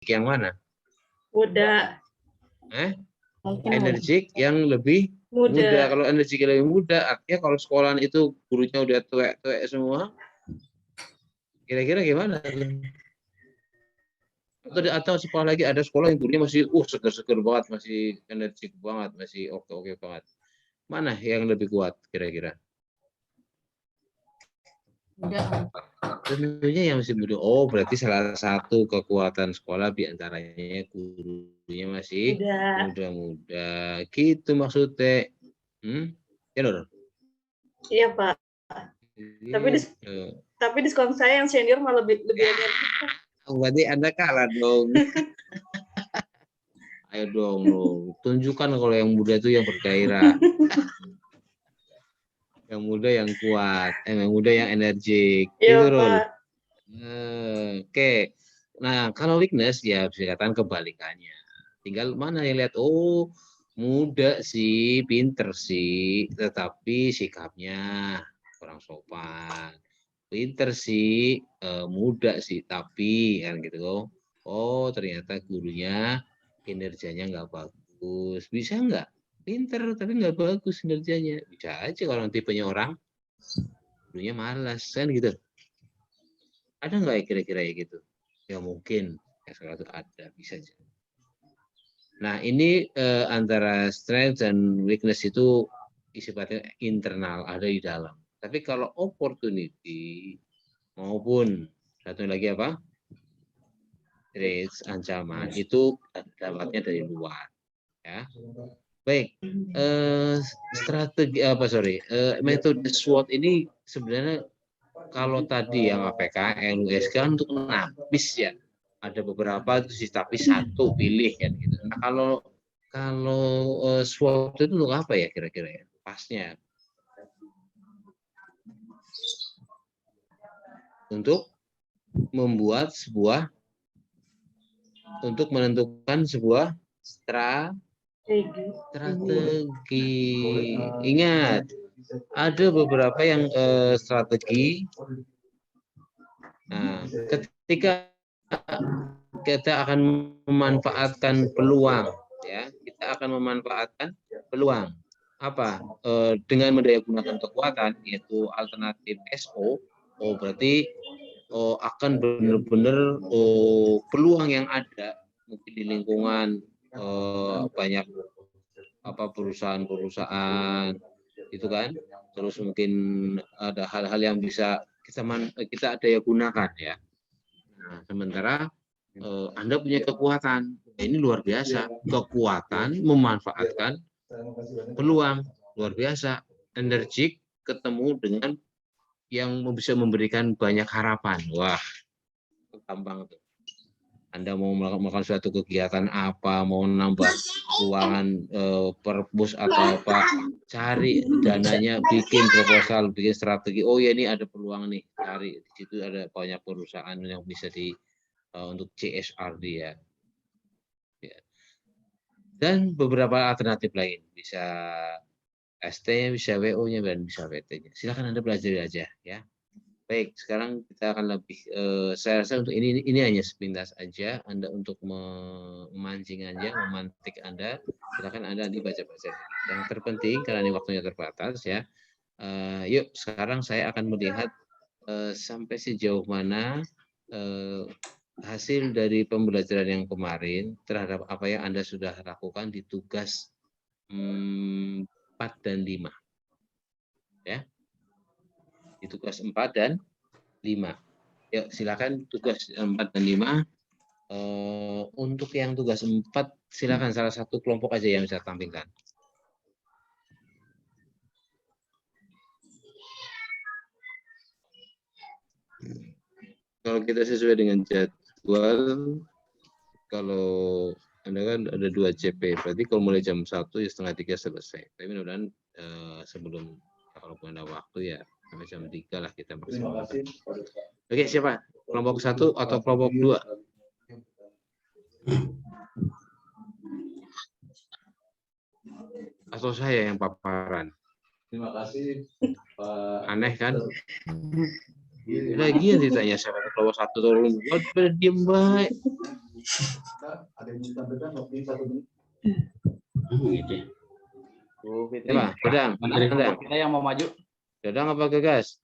yang mana? Muda. Mungkin Energik yang lebih muda. Kalau energik yang lebih muda, artinya kalau sekolahan itu gurunya udah tuwek-tuwek semua, kira-kira gimana? Atau sekolah lagi ada sekolah yang gurunya masih seger-seger banget, masih energik banget, masih oke-oke banget. Mana yang lebih kuat kira-kira? Tentunya yang masih muda. Oh, berarti salah satu kekuatan sekolah diantaranya gurunya masih muda-muda. Gitu maksudnya. Ya, Nur? Iya, Pak. Tapi di sekolah saya yang senior malah lebih energik. Berarti Anda kalah dong. Ayo dong, tunjukkan kalau yang muda itu yang bergairah. Yang muda yang kuat, yang muda yang energik. Gitu, Rul. Oke. Nah, kalau weakness ya bisa dikatakan kebalikannya. Tinggal mana yang lihat, oh muda sih, pinter sih, tetapi sikapnya kurang sopan. Pinter sih, muda sih, tapi kan gitu. Oh ternyata gurunya kinerjanya nggak bagus. Bisa nggak? Pinter tapi nggak bagus kinerjanya. Bisa aja kalau tipenya orang, gurunya malas kan gitu. Ada nggak ya kira-kira ya gitu? Ya mungkin ya salah satu ada, bisa aja. Nah ini antara strength dan weakness itu sifatnya internal, ada di dalam. Tapi kalau opportunity maupun satu lagi apa? Threats, ancaman itu dapatnya dari luar. Ya. Baik, strategi metode SWOT ini sebenarnya kalau tadi yang APK, LUSK untuk menapis ya, ada beberapa sih tapi satu pilih kan gitu. Nah kalau SWOT itu untuk apa ya kira-kira ya pasnya? Untuk membuat sebuah, untuk menentukan sebuah strategi. Ingat, ada beberapa yang strategi. Nah, ketika kita akan memanfaatkan peluang, ya, kita akan memanfaatkan peluang apa? Dengan mendayagunakan kekuatan, yaitu alternatif SO. Oh, berarti akan benar-benar peluang yang ada mungkin di lingkungan banyak perusahaan-perusahaan itu kan, terus mungkin ada hal-hal yang bisa kita daya gunakan ya. Nah, sementara Anda punya kekuatan, ini luar biasa, kekuatan memanfaatkan peluang luar biasa, energik ketemu dengan yang bisa memberikan banyak harapan. Wah, gampang tuh. Anda mau melakukan suatu kegiatan apa, mau nambah keuangan perpus atau apa, cari dananya, bikin proposal, bikin strategi. Oh ya ini ada peluang nih, cari di situ ada banyak perusahaan yang bisa untuk CSR dia. Ya. Dan beberapa alternatif lain, bisa ST-nya, bisa WO-nya, dan bisa WT-nya. Silakan Anda belajar aja ya. Baik, sekarang kita akan lebih, saya rasa untuk ini hanya sepintas aja, Anda untuk memancing aja, memantik Anda, silakan Anda dibaca-baca. Yang terpenting, karena ini waktunya terbatas ya, yuk sekarang saya akan melihat sampai sejauh mana hasil dari pembelajaran yang kemarin terhadap apa yang Anda sudah lakukan di tugas 4 dan 5. Ya. Di tugas 4 dan 5. Yuk, silakan tugas 4 dan 5. Untuk yang tugas 4, silakan salah satu kelompok aja yang bisa tampilkan. Kalau kita sesuai dengan jadwal, kalau Anda kan ada 2 CP, berarti kalau mulai jam 1 ya setengah 3 selesai. Tapi mudah-mudahan sebelum, kalau ada waktu ya, sampai jam 3 lah kita maksimal. Oke, siapa? Kelompok 1 atau kelompok 2? Atau saya yang paparan? Terima kasih, Pak. Aneh kan? Lagian ditanya siapa kelompok 1 tolong buat pada diem baik. Ada yang disampaikan lebih 1 menit. Gitu. Bu Fitri, Coba, Dadang. dari Dadang. kelompok kita yang mau maju. Dadang apa Gagas?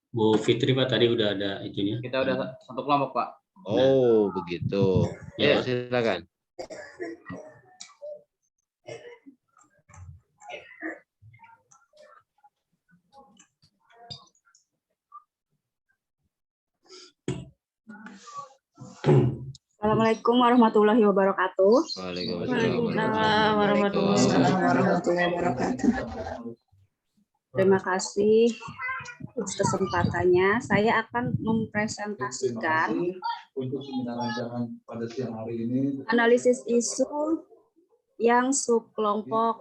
Bu Fitri Pak tadi udah ada itunya. Kita udah satu kelompok, Pak. Oh, begitu. Ya, Ayo, Pak. silakan. Assalamualaikum warahmatullahi wabarakatuh. Waalaikumsalam warahmatullahi wabarakatuh. Terima kasih atas kesempatannya. Saya akan mempresentasikan Untuk seminar rancangan pada siang hari ini. analisis isu yang subkelompok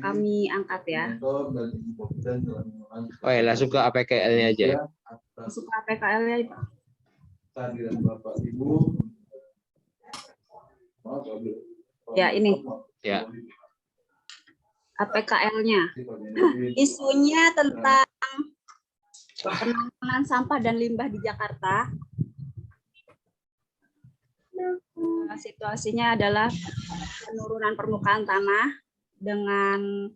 kami angkat ya. Mentor dan Ibu Kopdan telah menggunakan Oh ya, langsung ke APKL-nya aja. atas Masuk ke PKL-nya. kehadiran Bapak Ibu. Maaf, Ibu. Ya, ini. Ya. APKL-nya. Isunya tentang penanganan sampah dan limbah di Jakarta. Situasinya adalah penurunan permukaan tanah dengan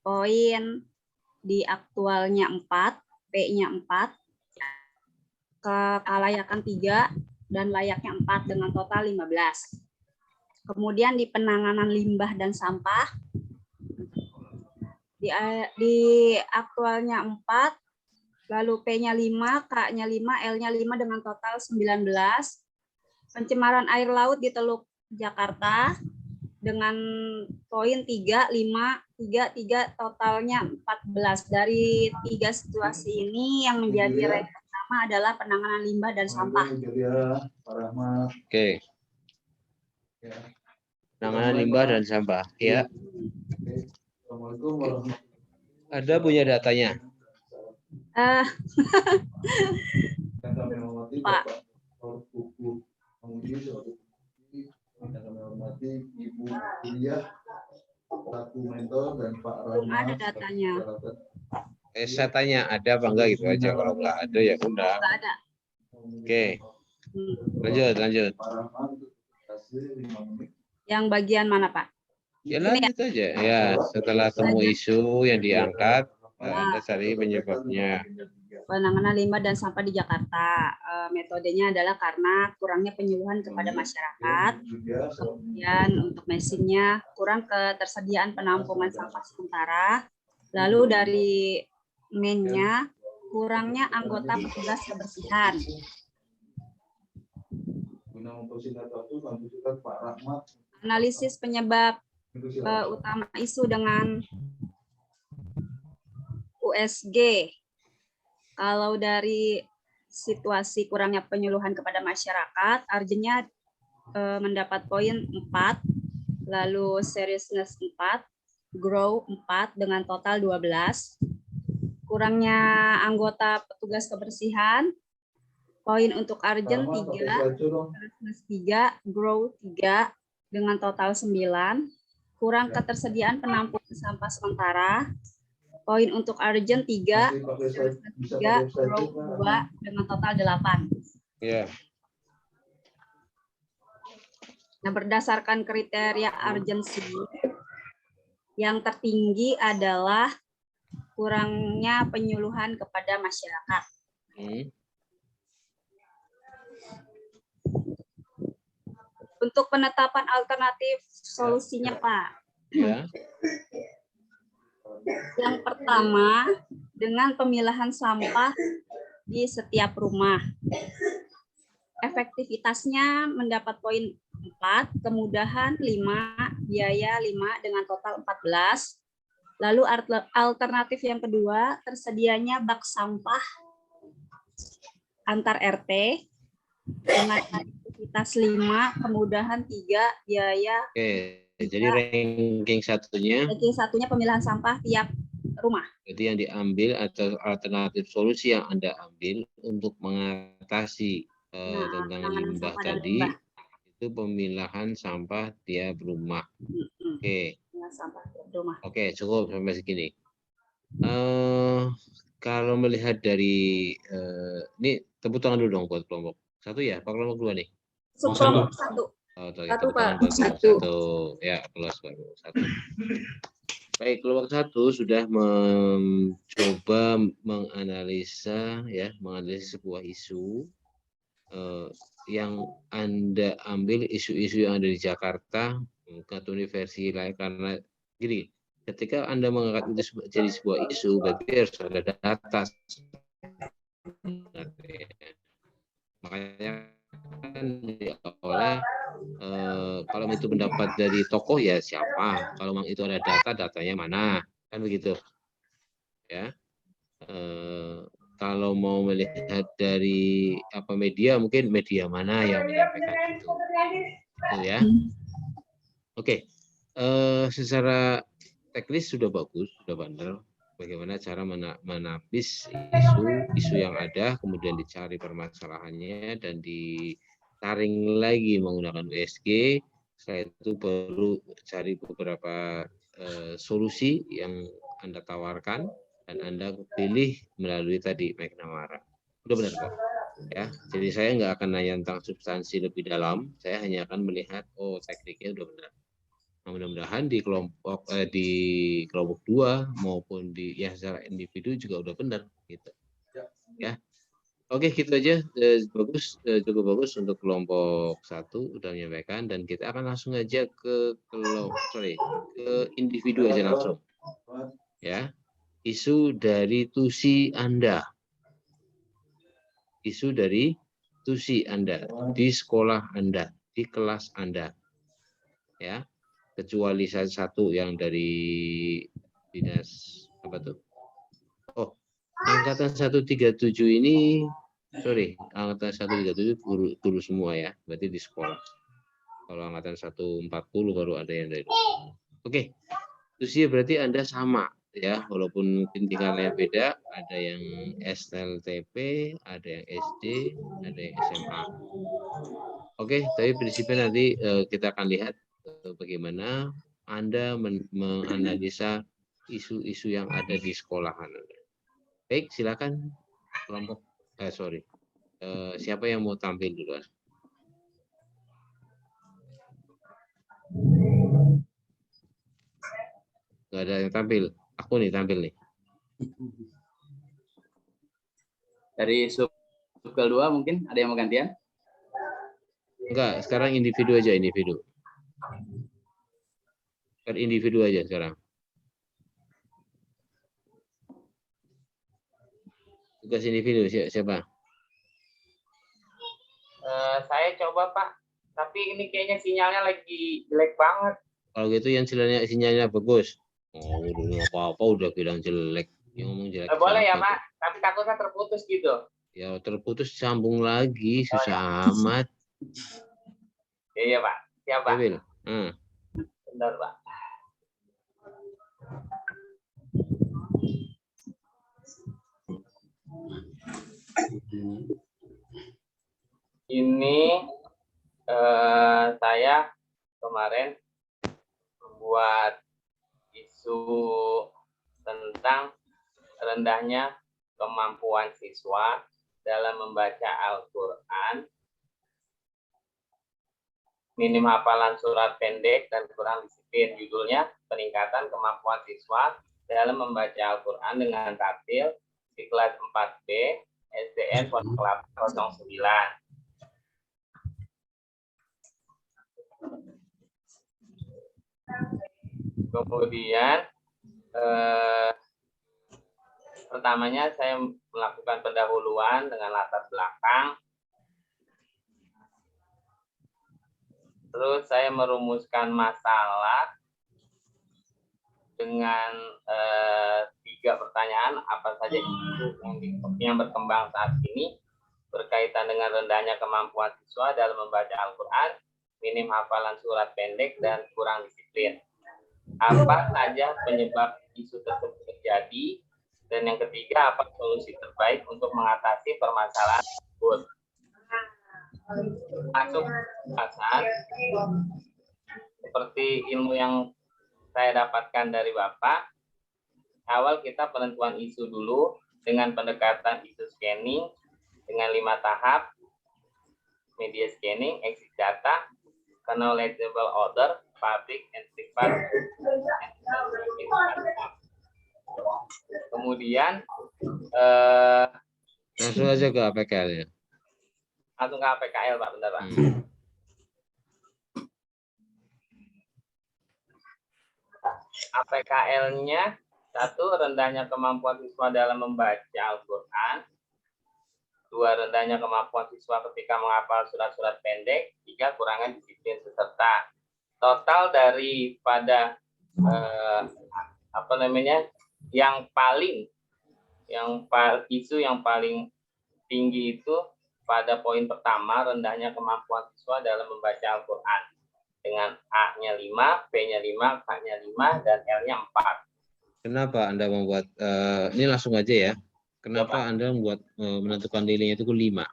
poin di aktualnya 4, P-nya 4, kelayakan 3, dan layaknya 4 dengan total 15. Kemudian di penanganan limbah dan sampah, di aktualnya 4, lalu P-nya 5, K-nya 5, L-nya 5 dengan total 19. Pencemaran air laut di Teluk Jakarta dengan poin 3, 5, 3, 3, totalnya 14. Dari 3 situasi ini yang menjadi rank pertama adalah penanganan limbah dan sampah. Oke. Penanganan limbah dan sampah. Ya. Assalamualaikum warahmatullahi Ada punya datanya. wabarakatuh. Pak. Kemudian yang kami hormati Ibu Kuliah, selaku mentor, dan Pak Belum Rahmat. ada datanya. Saya tanya ada apa enggak gitu aja. Kalau enggak ada ya udah. Nggak ada. Oke. Lanjut. Pak Rahmat, kasih 5 menit. Yang bagian mana, Pak? Ya lanjut aja. Ya, setelah temu isu yang diangkat, Anda cari penyebabnya. Penanganan limbah dan sampah di Jakarta. Metodenya adalah karena kurangnya penyuluhan kepada masyarakat. Kemudian untuk mesinnya kurang ketersediaan penampungan sampah sementara. Lalu dari mainnya kurangnya anggota petugas kebersihan. Guna mempersingkat waktu, kami silakan Pak Rahmat. Analisis penyebab utama isu dengan USG. Kalau dari situasi kurangnya penyuluhan kepada masyarakat, Arjennya mendapat poin 4, lalu seriousness 4, grow 4 dengan total 12. Kurangnya anggota petugas kebersihan, poin untuk Arjen 3, seriousness 3, grow 3 dengan total 9. Kurang ketersediaan penampungan sampah sementara, poin untuk Arjen 3, 3, grow 2 dengan total 8. Ya. Nah, berdasarkan kriteria urgency, yang tertinggi adalah kurangnya penyuluhan kepada masyarakat. Untuk penetapan alternatif solusinya, Pak. Ya. Yang pertama, dengan pemilahan sampah di setiap rumah. Efektivitasnya mendapat poin 4, kemudahan 5, biaya 5 dengan total 14. Lalu alternatif yang kedua, tersedianya bak sampah antar RT dengan efektivitas 5, kemudahan 3, biaya. Oke, jadi ranking satunya. Ranking satunya pemilahan sampah tiap rumah. Jadi yang diambil atau alternatif solusi yang Anda ambil untuk mengatasi tentang limbah tadi itu pemilahan sampah tiap rumah. Oke. Sampah tiap rumah. Oke, cukup sampai segini. Kalau melihat dari ini tepuk tangan dulu dong buat kelompok Satu ya, Pak kelompok 2 nih. Subkelompok 1. Oh, Satu, Pak. Satu. Satu. Ya, kelas baru. Satu. Baik, kelompok 1 sudah mencoba menganalisa sebuah isu yang Anda ambil isu-isu yang ada di Jakarta atau versi lain, karena gini, ketika Anda mengangkat itu jadi sebuah isu, berarti harus ada data. Makanya kan oleh kalau itu pendapat dari tokoh ya siapa, kalau memang itu ada data, datanya mana, kan begitu ya. Kalau mau melihat dari media, mungkin media mana yang menyampaikan itu ya. Oke. Secara teknis sudah bagus, sudah benar bagaimana cara menapis isu yang ada, kemudian dicari permasalahannya dan ditaring lagi menggunakan USG. Setelah itu baru cari beberapa solusi yang Anda tawarkan dan Anda pilih melalui tadi McNamara. Sudah benar kok. Ya, jadi saya nggak akan nanya tentang substansi lebih dalam, saya hanya akan melihat tekniknya udah benar. Nah, mudah-mudahan di kelompok 2 maupun secara individu juga udah benar gitu. Ya. Oke, gitu aja. Bagus, cukup bagus untuk kelompok 1 udah menyampaikan, dan kita akan langsung aja ke individu aja langsung. Ya. Isu dari tusi Anda. Isu dari tusi Anda di sekolah Anda, di kelas Anda. Ya. Kecuali satu yang dari dinas angkatan 137 ini, angkatan 137 guru semua ya, berarti di sekolah. Kalau angkatan 140 baru ada yang dari luar. Oke, usia berarti Anda sama ya, walaupun mungkin tingkatannya beda, ada yang SLTP, ada yang SD, ada yang SMA. Oke, tapi prinsipnya nanti kita akan lihat bagaimana Anda menganalisa isu-isu yang ada di sekolahan Anda. Baik, silakan kelompok. Siapa yang mau tampil duluan? Gak ada yang tampil. Aku nih tampil nih. Dari subkel 2 mungkin ada yang mau gantian? Enggak, sekarang individu aja, individu. Individu aja sekarang. Tugas individu siapa? Saya coba, Pak. Tapi ini kayaknya sinyalnya lagi jelek banget. Kalau gitu yang sinyalnya bagus. Oh, udah apa-apa udah bilang jelek. Yang ngomong jelek. Boleh ya, Pak. Tapi takutnya terputus gitu. Ya terputus, sambung lagi, susah amat. Iya, Pak. Siap, Pak. Bentar, Pak. Ini saya kemarin membuat isu tentang rendahnya kemampuan siswa dalam membaca Al-Quran, minim hafalan surat pendek dan kurang disiplin. Judulnya peningkatan kemampuan siswa dalam membaca Al-Quran dengan tartil di kelas 4B SDN Pondok Kelapa 09. Kemudian pertamanya saya melakukan pendahuluan dengan latar belakang. Terus saya merumuskan masalah dengan 3 pertanyaan, apa saja isu yang berkembang saat ini berkaitan dengan rendahnya kemampuan siswa dalam membaca Al-Quran, minim hafalan surat pendek, dan kurang disiplin. Apa saja penyebab isu tersebut terjadi, dan yang ketiga, apa solusi terbaik untuk mengatasi permasalahan tersebut. Masuk pembahasan, seperti ilmu yang saya dapatkan dari Bapak, awal kita penentuan isu dulu dengan pendekatan isu scanning dengan 5 tahap. media scanning, exit data, knowledgeable order, public and private. Kemudian Langsung aja ke APKL-nya. langsung ke APKL, Pak, bentar, Pak. APKL-nya, 1, rendahnya kemampuan siswa dalam membaca Al-Quran. 2, rendahnya kemampuan siswa ketika menghafal surat-surat pendek. 3, kurangnya disiplin peserta. Total daripada isu yang paling tinggi itu pada poin pertama, rendahnya kemampuan siswa dalam membaca Al-Quran. Dengan A-nya 5, B-nya 5, K-nya 5, dan L-nya 4. Kenapa Anda membuat, ini langsung aja ya, kenapa Anda membuat menentukan nilainya itu 5?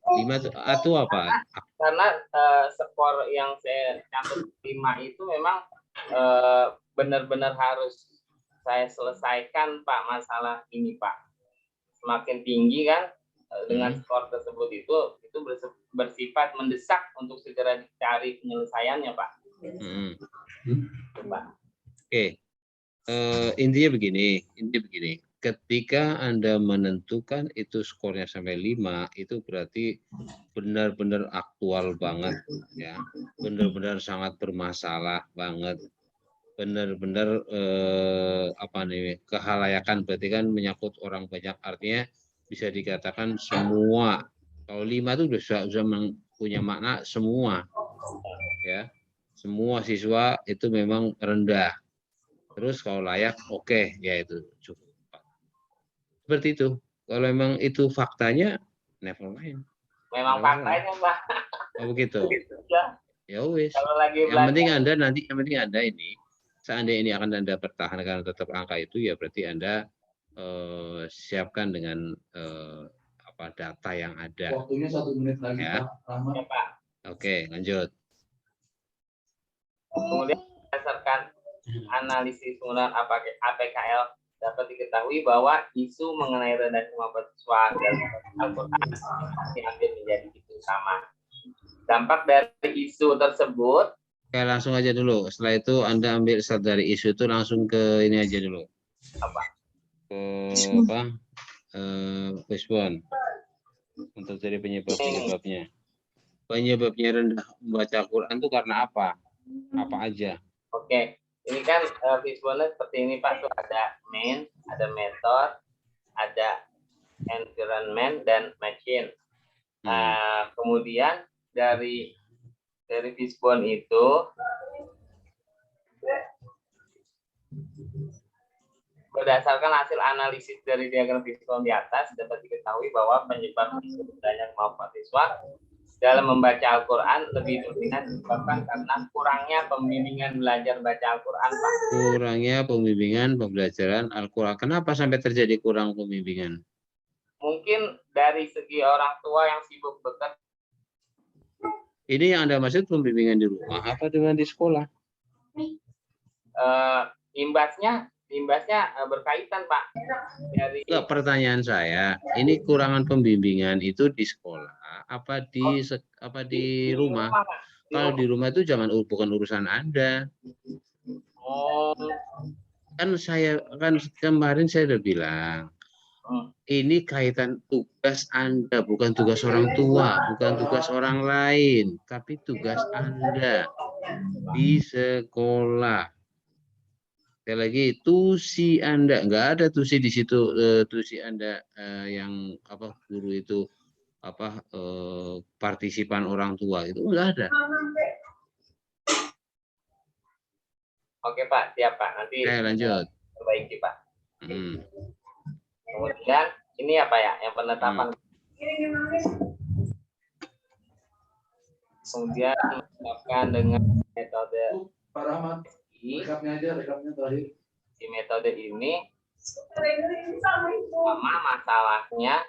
5 itu apa? Karena skor yang saya catat 5 itu memang benar-benar harus saya selesaikan, Pak, masalah ini, Pak. Semakin tinggi kan dengan skor tersebut itu bersifat mendesak untuk segera dicari penyelesaiannya, Pak. Pak. Oke. Intinya begini. Ketika Anda menentukan itu skornya sampai 5, itu berarti benar-benar aktual banget ya. Benar-benar sangat bermasalah banget. Benar-benar kehalayakan, berarti kan menyangkut orang banyak, artinya bisa dikatakan semua. Kalau 5 itu sudah punya makna semua ya, semua siswa itu memang rendah. Terus kalau layak oke, ya itu cukup. Seperti itu. Kalau memang itu faktanya, never mind. Memang faktanya, Pak. Oh begitu. Ya wis. Yang penting Anda ini, seandainya ini akan Anda pertahankan tetap angka itu, ya berarti Anda siapkan dengan data yang ada. Waktunya 1 menit lagi, ya. Pak. Oke, lanjut. Kemudian berdasarkan analisis penggunaan APKL dapat diketahui bahwa isu mengenai rendahnya kemampuan siswa dalam Al-Quran diambil menjadi isu utama. Dampak dari isu tersebut. Oke, langsung aja dulu. Setelah itu Anda ambil start dari isu itu langsung ke ini aja dulu. Apa? Respon. Untuk cari penyebabnya. Penyebabnya rendah membaca Al-Quran itu karena apa? Apa aja? Oke, ini kan visualnya seperti ini, Pak. Tuh ada main, ada method, ada environment dan machine. Kemudian dari Fishbone itu berdasarkan hasil analisis dari diagram Fishbone di atas dapat diketahui bahwa penyebab rendahnya kemampuan siswa dalam membaca Al-Quran lebih dominan disebabkan karena kurangnya pembimbingan belajar baca Al-Quran, Pak. Kurangnya pembimbingan pembelajaran Al-Quran. Kenapa sampai terjadi kurang pembimbingan? Mungkin dari segi orang tua yang sibuk bekerja. Ini yang Anda maksud pembimbingan di rumah apa dengan di sekolah? Imbasnya berkaitan, Pak. Pertanyaan saya, ini kurangan pembimbingan itu di sekolah apa di rumah? Kalau di rumah itu bukan urusan Anda. Kan kemarin saya udah bilang, ini kaitan tugas Anda, bukan tugas orang tua, bukan tugas orang lain, tapi tugas Anda di sekolah. Sekali lagi, tusi Anda, nggak ada tusi di situ, tusi Anda yang guru itu partisipan orang tua itu nggak ada. Oke, Pak, siap, Pak. Nanti lanjut. Perbaiki, Pak. Kemudian ini apa ya? Yang penetapan. Kemudian menetapkan dengan metode Pak Rahmat, rekapnya terakhir. Di metode ini sama masalahnya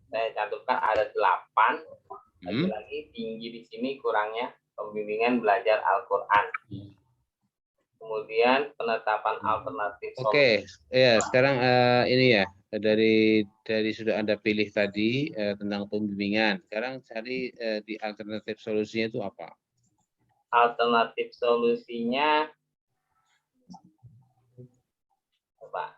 saya cantumkan ada 8. Lagi-lagi tinggi di sini kurangnya pembimbingan belajar Al-Quran. Kemudian penetapan alternatif. Oke, ya sekarang ini ya dari sudah Anda pilih tadi tentang pembimbingan. Sekarang cari di alternatif solusinya itu apa? Alternatif solusinya apa?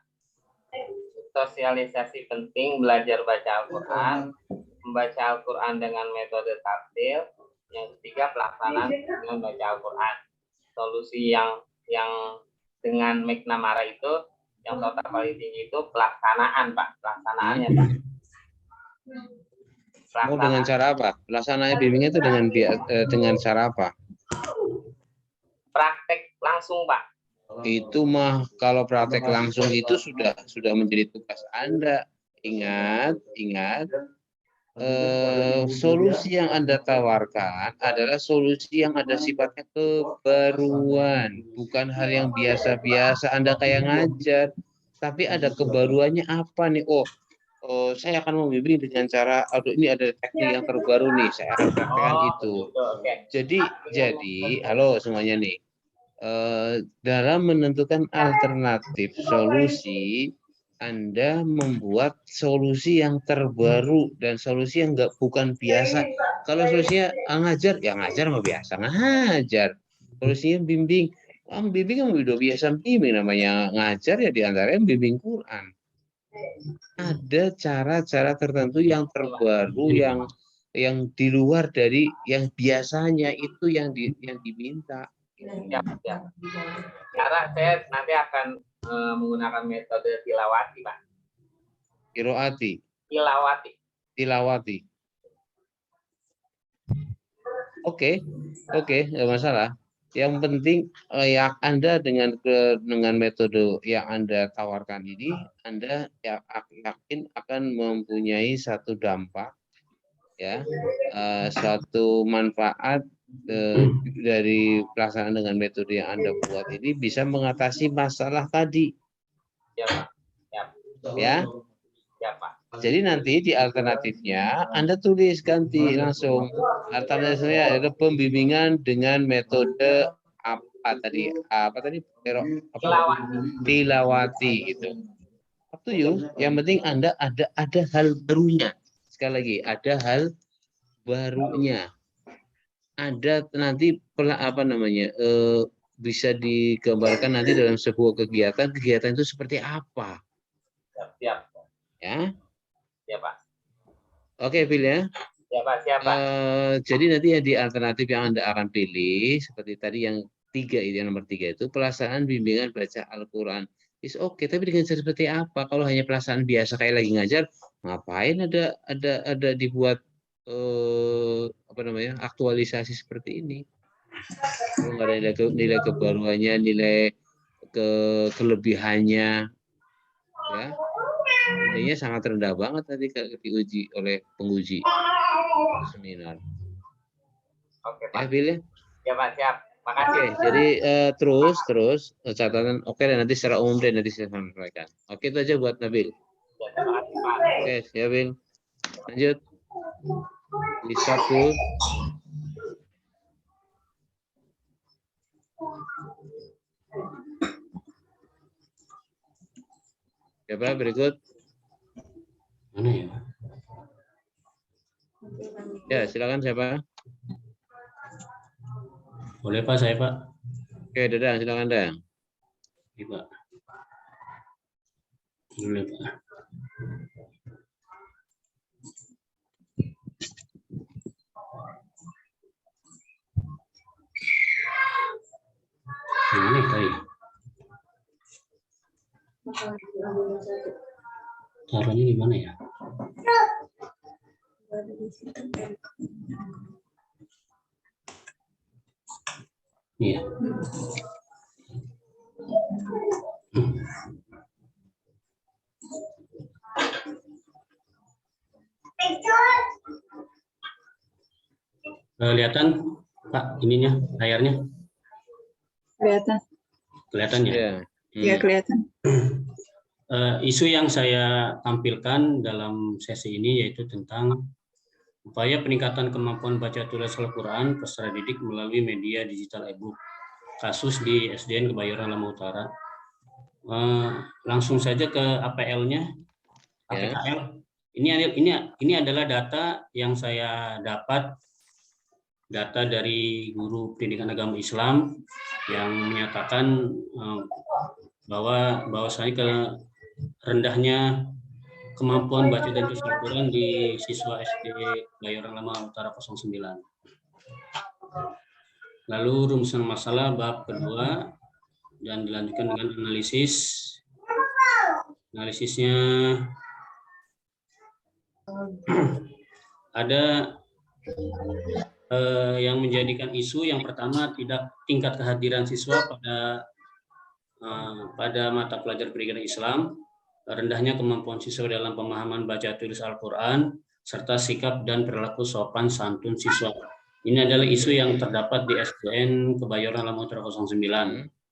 Sosialisasi penting belajar baca Al-Quran, membaca Al-Quran dengan metode taktil. Yang ketiga, pelaksanaan dengan baca Al-Quran. Solusi yang dengan McNamara itu, yang total paling tinggi itu pelaksanaan, Pak. Pelaksanaannya, Pak. Oh, dengan cara apa? Pelaksanaannya bimbingan itu dengan cara apa? Praktek langsung, Pak. Itu mah kalau praktek langsung itu sudah menjadi tugas Anda. Ingat, solusi yang Anda tawarkan adalah solusi yang ada sifatnya kebaruan, bukan hal yang biasa-biasa Anda kayak ngajar, tapi ada kebaruannya apa nih? Oh, saya akan membimbing dengan cara, aduh ini ada teknik yang terbaru nih, saya akan praktekkan itu. Jadi, halo semuanya nih. Dalam menentukan alternatif solusi, Anda membuat solusi yang terbaru dan solusi yang bukan biasa. Kalau solusinya ngajar, ya ngajar mah biasa ngajar. Solusinya bimbing, bimbing kan udah biasa bimbing, namanya ngajar ya diantaranya bimbing Quran. Ada cara-cara tertentu yang terbaru yang di luar dari yang biasanya itu yang diminta. Ya. Cara saya nanti akan menggunakan metode tilawati, Pak. Tilawati. Oke, nggak masalah. Yang penting yang Anda dengan metode yang Anda tawarkan ini, Anda yakin akan mempunyai satu dampak, ya, satu manfaat dari pelaksanaan dengan metode yang Anda buat ini bisa mengatasi masalah tadi. Ya, Pak. Ya. Ya, Pak. Jadi nanti di alternatifnya Anda tulis ganti langsung. Alternatifnya ada pembimbingan dengan metode apa tadi? Tilawati itu. Up to you. Yang penting Anda ada hal barunya. Sekali lagi, ada hal barunya. Ada nanti bisa digambarkan nanti dalam sebuah kegiatan itu seperti apa? Siap. Ya. Ya, Pak. Oke, Phil ya. Ya, Pak, siap, Pak. Jadi nanti yang di alternatif yang Anda akan pilih seperti tadi yang nomor 3 itu pelaksanaan bimbingan baca Al-Qur'an. Is oke, tapi dengan cara seperti apa? Kalau hanya pelaksanaan biasa kayak lagi ngajar, ngapain ada dibuat aktualisasi seperti ini? Kalau nggak ada nilai kebaruannya, nilai kelebihannya, ya, nilainya sangat rendah banget tadi kalau diuji oleh penguji seminar. Oke, Pak. Ya, Bill ya? Ya, Pak, siap. Makasih. Oke, jadi terus catatan oke, dan nanti secara umum dan nanti saya sampaikan. Oke, itu aja buat Nabil. Ya, terima kasih, Pak. Oke, ya, Bill. Lanjut. Bisa tuh. Siapa berikut? Mana ya? Ya, silakan siapa? Boleh Pak, saya Pak. Oke, Dadang, silakan Dadang. Iya Pak. Boleh Pak. Ini tadi. Taruhnya di mana ya? Iya. Kelihatan Pak ininya layarnya? Kelihatan ya? Ya, kelihatan. Isu yang saya tampilkan dalam sesi ini yaitu tentang upaya peningkatan kemampuan baca tulis Al-Quran peserta didik melalui media digital e-book. Kasus di SDN Kebayoran Lama Utara. Langsung saja ke APL-nya. APKL. Ini adalah data yang saya dapat, data dari guru pendidikan agama Islam yang menyatakan bahwasanya ke rendahnya kemampuan baca dan tulis Al-Quran di siswa SD Bayoran Lama Utara 09. Lalu rumusan masalah bab kedua dan dilanjutkan dengan analisis. Analisisnya ada yang menjadikan isu yang pertama tingkat kehadiran siswa pada mata pelajaran pendidikan Islam, rendahnya kemampuan siswa dalam pemahaman baca tulis Al-Quran, serta sikap dan perilaku sopan santun siswa. Ini adalah isu yang terdapat di SDN Kebayoran Lama Utara 09.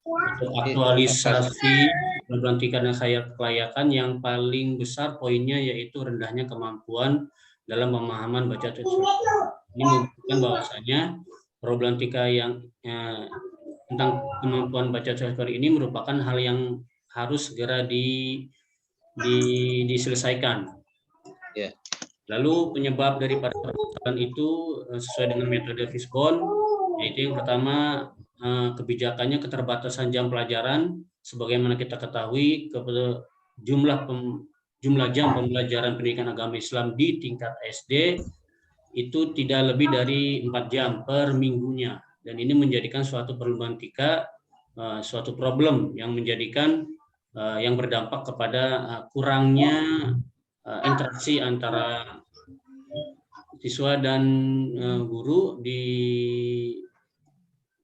Untuk aktualisasi pelantikan dan kelayakan yang paling besar poinnya yaitu rendahnya kemampuan dalam pemahaman baca tulis. Ini membuktikan bahwasanya problematika yang tentang kemampuan baca tulis ini merupakan hal yang harus segera diselesaikan. Yeah. Lalu penyebab daripada permasalahan itu sesuai dengan metode Fishbone, yaitu yang pertama kebijakannya keterbatasan jam pelajaran, sebagaimana kita ketahui jumlah jam pembelajaran pendidikan agama Islam di tingkat SD itu tidak lebih dari 4 jam per minggunya, dan ini menjadikan suatu problematika, suatu problem yang menjadikan yang berdampak kepada kurangnya interaksi antara siswa dan guru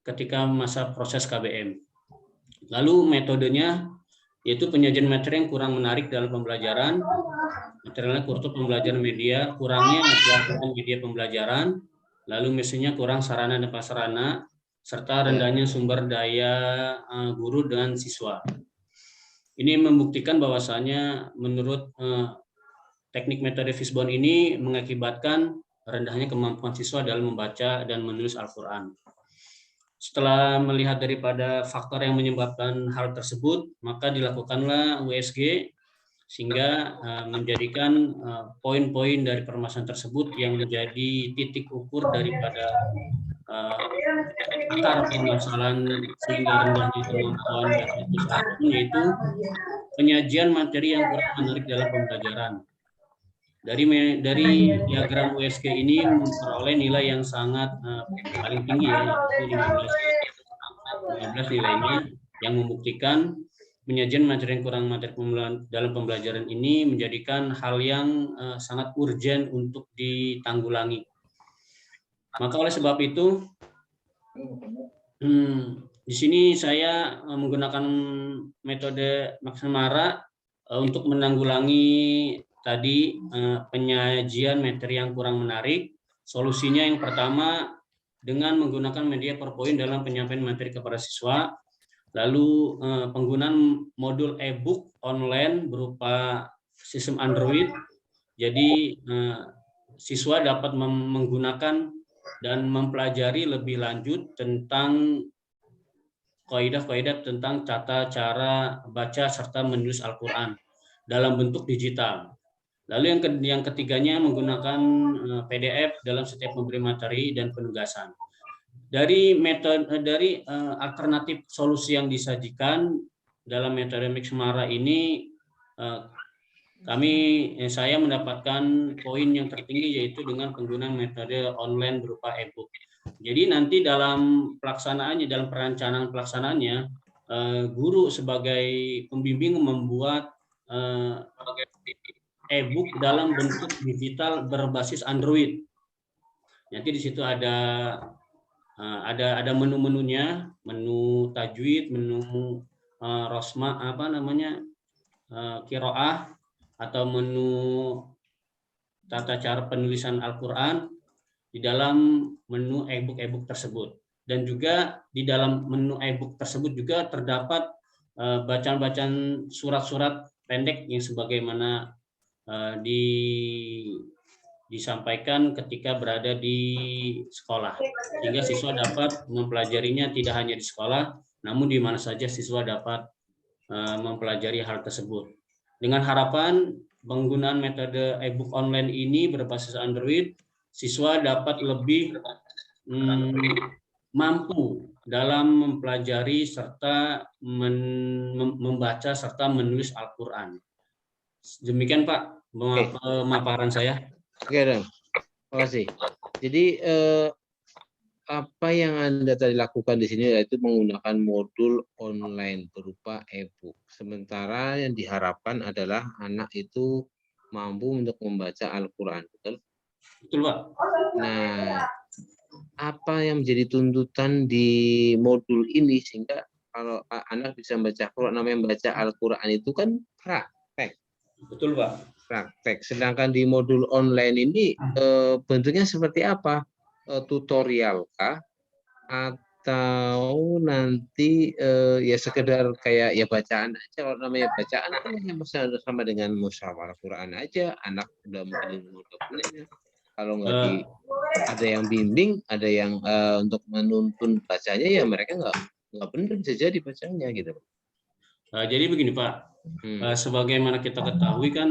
ketika masa proses KBM. Lalu metodenya yaitu penyajian materi yang kurang menarik dalam pembelajaran, materialnya kurang pembelajaran media, kurangnya dilakukan media pembelajaran, lalu mesinnya kurang sarana dan prasarana, serta rendahnya sumber daya guru dan siswa. Ini membuktikan bahwasanya menurut teknik metode Fishbone ini mengakibatkan rendahnya kemampuan siswa dalam membaca dan menulis Al-Quran. Setelah melihat daripada faktor yang menyebabkan hal tersebut, maka dilakukanlah USG sehingga menjadikan poin-poin dari permasalahan tersebut yang menjadi titik ukur daripada akar permasalahan sehingga rendahnya kemampuan baca tulis Al-Quran, yaitu penyajian materi yang kurang menarik dalam pembelajaran. Dari diagram USG ini memperoleh nilai yang sangat paling tinggi, yaitu 15 nilainya, yang membuktikan penyajian materi yang kurang materi dalam pembelajaran ini menjadikan hal yang sangat urgen untuk ditanggulangi. Maka oleh sebab itu, di sini saya menggunakan metode McNamara untuk menanggulangi tadi penyajian materi yang kurang menarik. Solusinya yang pertama dengan menggunakan media PowerPoint dalam penyampaian materi kepada siswa, lalu penggunaan modul e-book online berupa sistem Android. Jadi siswa dapat menggunakan dan mempelajari lebih lanjut tentang kaidah-kaidah tentang tata cara baca serta menulis Al-Quran dalam bentuk digital. Lalu yang ketiganya menggunakan PDF dalam setiap memberi materi dan penugasan. Dari alternatif solusi yang disajikan dalam metode McNamara ini, saya mendapatkan poin yang tertinggi yaitu dengan penggunaan metode online berupa e-book. Jadi nanti dalam pelaksanaannya, dalam perencanaan pelaksanaannya, guru sebagai pembimbing membuat e-book dalam bentuk digital berbasis Android. Nanti di situ ada menu-menunya, menu tajwid, menu rosma qiraah, atau menu tata cara penulisan Al-Quran di dalam menu e-book tersebut. Dan juga di dalam menu e-book tersebut juga terdapat bacaan-bacaan surat-surat pendek yang sebagaimana disampaikan ketika berada di sekolah, sehingga siswa dapat mempelajarinya tidak hanya di sekolah, namun di mana saja siswa dapat mempelajari hal tersebut. Dengan harapan penggunaan metode e-book online ini berbasis Android, siswa dapat lebih mampu dalam mempelajari serta membaca serta menulis Al-Quran. Demikian Pak pemaparan saya. Oke, Dong. Terima kasih. Jadi apa yang Anda tadi lakukan di sini yaitu menggunakan modul online berupa e-book. Sementara yang diharapkan adalah anak itu mampu untuk membaca Al-Quran. Betul? Betul, Pak. Nah, apa yang menjadi tuntutan di modul ini sehingga kalau anak bisa membaca Al-Quran, namanya membaca Al-Quran itu kan praktek. Betul, Pak. Praktek. Sedangkan di modul online ini bentuknya seperti apa? Tutorial kah? Atau nanti ya sekedar kayak ya bacaan aja. Kalau namanya bacaan kan hanya sama dengan musyawarah Quran aja. Anak udah mungkin kalau nggak ada yang bimbing, ada yang untuk menuntun bacanya, ya mereka nggak benar bisa jadi bacanya gitu. Jadi begini Pak, sebagaimana kita ketahui kan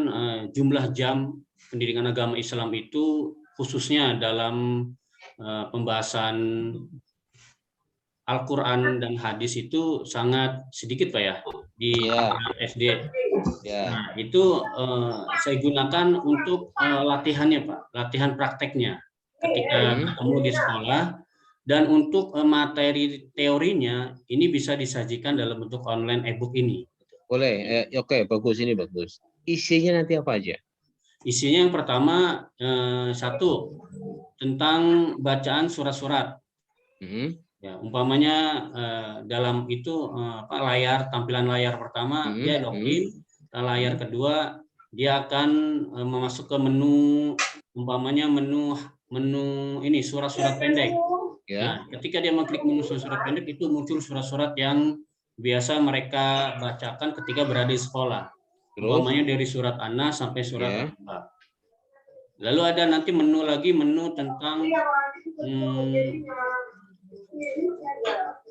jumlah jam pendidikan agama Islam itu khususnya dalam pembahasan Al-Quran dan hadis itu sangat sedikit Pak ya di SD. Nah, itu saya gunakan untuk latihannya Pak, latihan prakteknya ketika ketemu di sekolah, dan untuk materi teorinya ini bisa disajikan dalam bentuk online e-book ini. Boleh, oke, bagus, ini bagus. Isinya nanti apa aja? Isinya yang pertama satu tentang bacaan surat-surat. Ya, umpamanya dalam itu tampilan layar pertama dia doktrin, layar kedua dia akan masuk ke menu, umpamanya menu ini surat-surat pendek. Nah, ketika dia mengklik menu surat-surat pendek itu muncul surat-surat yang biasa mereka bacakan ketika berada di sekolah. Umpamanya dari surat An-Nas sampai surat Al-Baqarah. Lalu ada nanti menu tentang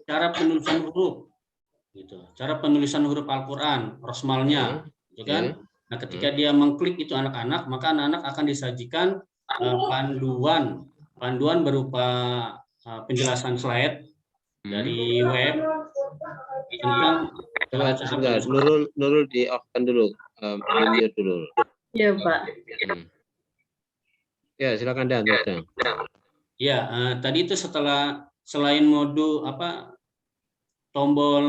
cara penulisan huruf, gitu. Cara penulisan huruf Al-Quran, rosmalnya, gitu kan? Nah, ketika dia mengklik itu anak-anak, maka anak-anak akan disajikan panduan berupa penjelasan slide dari web tentang Nurul di off-kan dulu, mute dulu. Ya Pak. Ya, silakan Dan. Ya, tadi itu selain modul tombol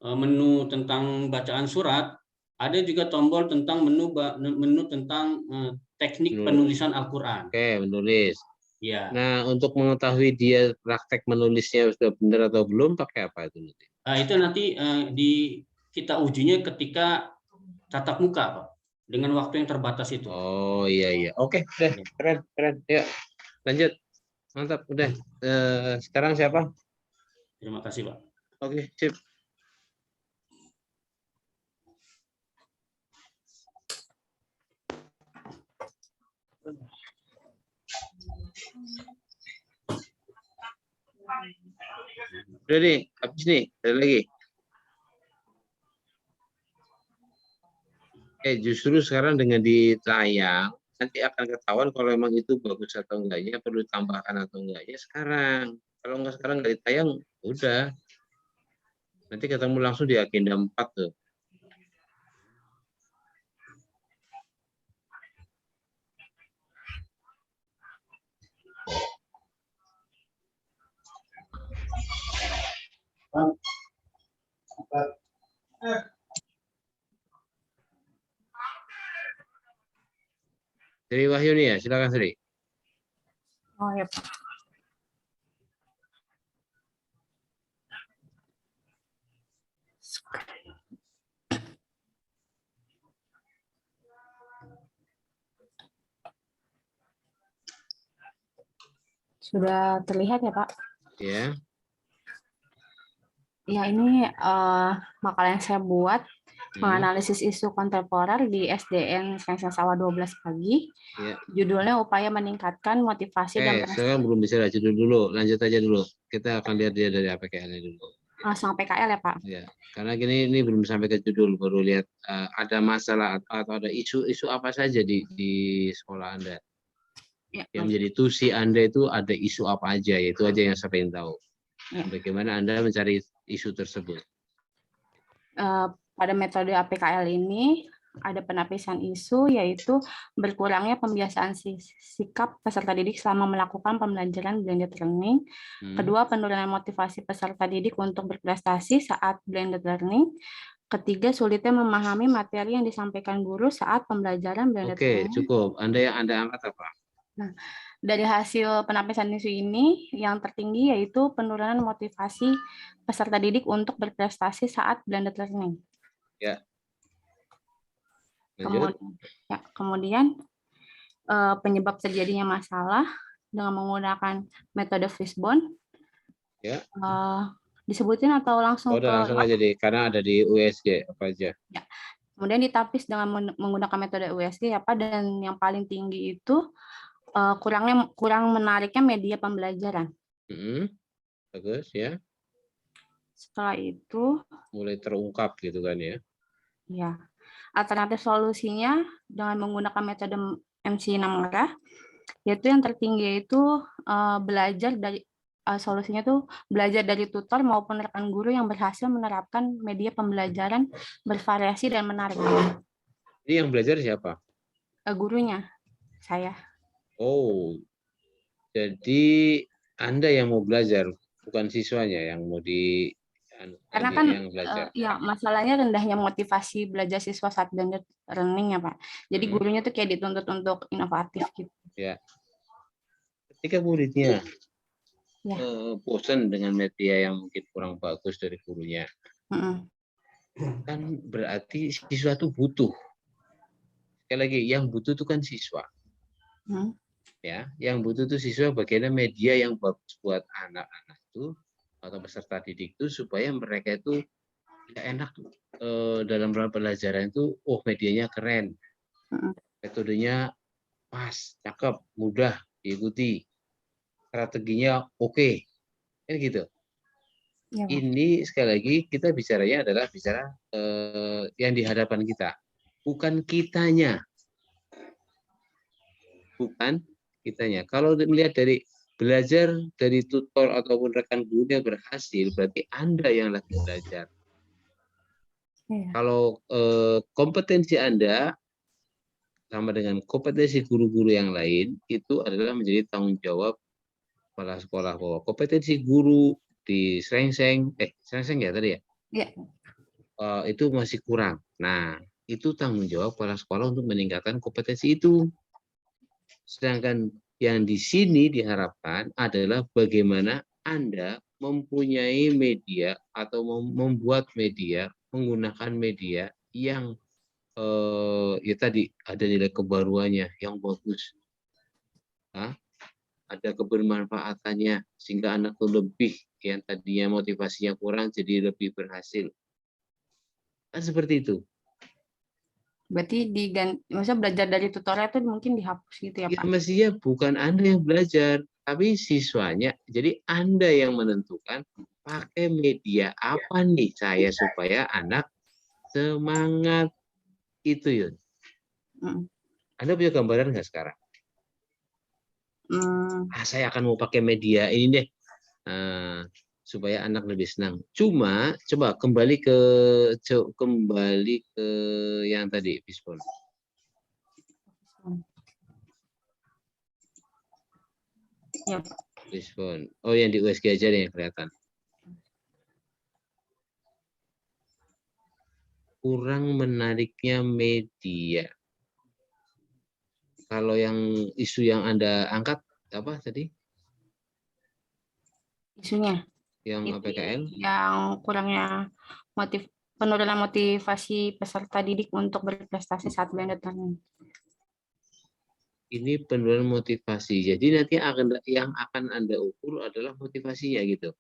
menu tentang bacaan surat, ada juga tombol tentang menu tentang teknik penulisan Al-Quran. Oke, menulis. Ya. Nah, untuk mengetahui dia praktek menulisnya sudah benar atau belum, pakai apa itu nanti? Itu nanti kita ujinya ketika tatap muka, Pak, dengan waktu yang terbatas itu. Oh iya. Oke, udah keren. Ya, lanjut. Mantap, udah. Sekarang siapa? Terima kasih, Pak. Oke, sip. Udah nih, habis nih, ada lagi. Justru sekarang dengan ditayang, nanti akan ketahuan kalau memang itu bagus atau enggaknya, perlu ditambahkan atau enggaknya sekarang. Kalau enggak sekarang enggak ditayang, udah. Nanti ketemu langsung di agenda 4 tuh. Sri Wahyuni ya, silakan Sri. Oh ya Pak. Sudah terlihat ya Pak? Ya. Ya, ini makalah yang saya buat menganalisis isu kontemporer di SDN Science Sawah 12 pagi. Judulnya upaya meningkatkan motivasi dan sekarang belum bisa judul dulu, lanjut aja dulu. Kita akan lihat dia dari APKL dulu. Langsung PKL ya Pak? Ya, karena ini belum sampai ke judul, baru lihat ada masalah atau ada isu-isu apa saja di sekolah Anda. Ya, Yang menjadi tusi Anda itu ada isu apa aja, itu aja yang saya ingin tahu. Ya. Bagaimana Anda mencari isu tersebut? Pada metode APKL ini ada penapisan isu, yaitu berkurangnya pembiasaan sikap peserta didik selama melakukan pembelajaran blended learning. Kedua, penurunan motivasi peserta didik untuk berprestasi saat blended learning. Ketiga, sulitnya memahami materi yang disampaikan guru saat pembelajaran blended learning. Oke, cukup. Anda angkat apa? Nah, dari hasil penapisan isu ini, yang tertinggi yaitu penurunan motivasi peserta didik untuk berprestasi saat blended learning. Ya. Kemudian penyebab terjadinya masalah dengan menggunakan metode Fishbone. Ya. Disebutin atau langsung langsung aja deh, karena ada di USG apa aja. Ya. Kemudian ditapis dengan menggunakan metode USG ya Pak, dan yang paling tinggi itu kurang menariknya media pembelajaran. Bagus ya. Setelah itu mulai terungkap gitu kan ya. Ya. Alternatif solusinya dengan menggunakan metode MC Namara, yaitu yang tertinggi itu belajar dari solusinya tuh belajar dari tutor maupun rekan guru yang berhasil menerapkan media pembelajaran bervariasi dan menarik. Ini yang belajar siapa? Gurunya, saya. Oh, jadi Anda yang mau belajar, bukan siswanya yang mau karena kan yang belajar. Ya masalahnya rendahnya motivasi belajar siswa saat blended learning ya Pak. Jadi gurunya tuh kayak dituntut untuk inovatif gitu. Ya. Ketika muridnya bosan dengan media yang mungkin kurang bagus dari gurunya, kan berarti siswa tuh butuh. Sekali lagi, yang butuh itu kan siswa. Ya, yang butuh itu siswa bagaimana media yang bagus buat anak-anak itu atau peserta didik itu supaya mereka itu enak dalam pelajaran itu, medianya keren, metodenya pas, cakep, mudah diikuti, strateginya oke, kan gitu. Ya, ini sekali lagi kita bicaranya adalah bicara yang di hadapan kita, bukan kitanya, Kalau melihat dari belajar dari tutor ataupun rekan gurunya berhasil, berarti Anda yang lagi belajar. Ya. Kalau kompetensi Anda sama dengan kompetensi guru-guru yang lain, itu adalah menjadi tanggung jawab kepala sekolah, bahwa kompetensi guru di Srengseng ya tadi ya? Iya. Itu masih kurang. Nah, itu tanggung jawab kepala sekolah untuk meningkatkan kompetensi itu. Sedangkan yang di sini diharapkan adalah bagaimana Anda mempunyai media atau membuat media, menggunakan media yang ya tadi ada nilai kebaruannya yang bagus, ada kebermanfaatannya sehingga anak itu lebih, yang tadinya motivasinya kurang jadi lebih berhasil. Kan seperti itu. Berarti maksudnya belajar dari tutorial itu mungkin dihapus gitu ya Pak? Ya, mestinya bukan Anda yang belajar, tapi siswanya. Jadi Anda yang menentukan pakai media apa nih saya supaya anak semangat. Itu Yun. Anda punya gambaran nggak sekarang? Saya akan mau pakai media ini deh supaya anak lebih senang. Cuma coba kembali ke yang tadi Fishbone. Ya. Fishbone. Oh, yang di USG aja nih yang kelihatan. Kurang menariknya media. Kalau yang isu yang Anda angkat apa tadi? Isunya? Yang APKL? Yang kurangnya penurunan motivasi peserta didik untuk berprestasi saat blended learning. Ini penurunan motivasi. Jadi nanti yang akan Anda ukur adalah motivasinya gitu.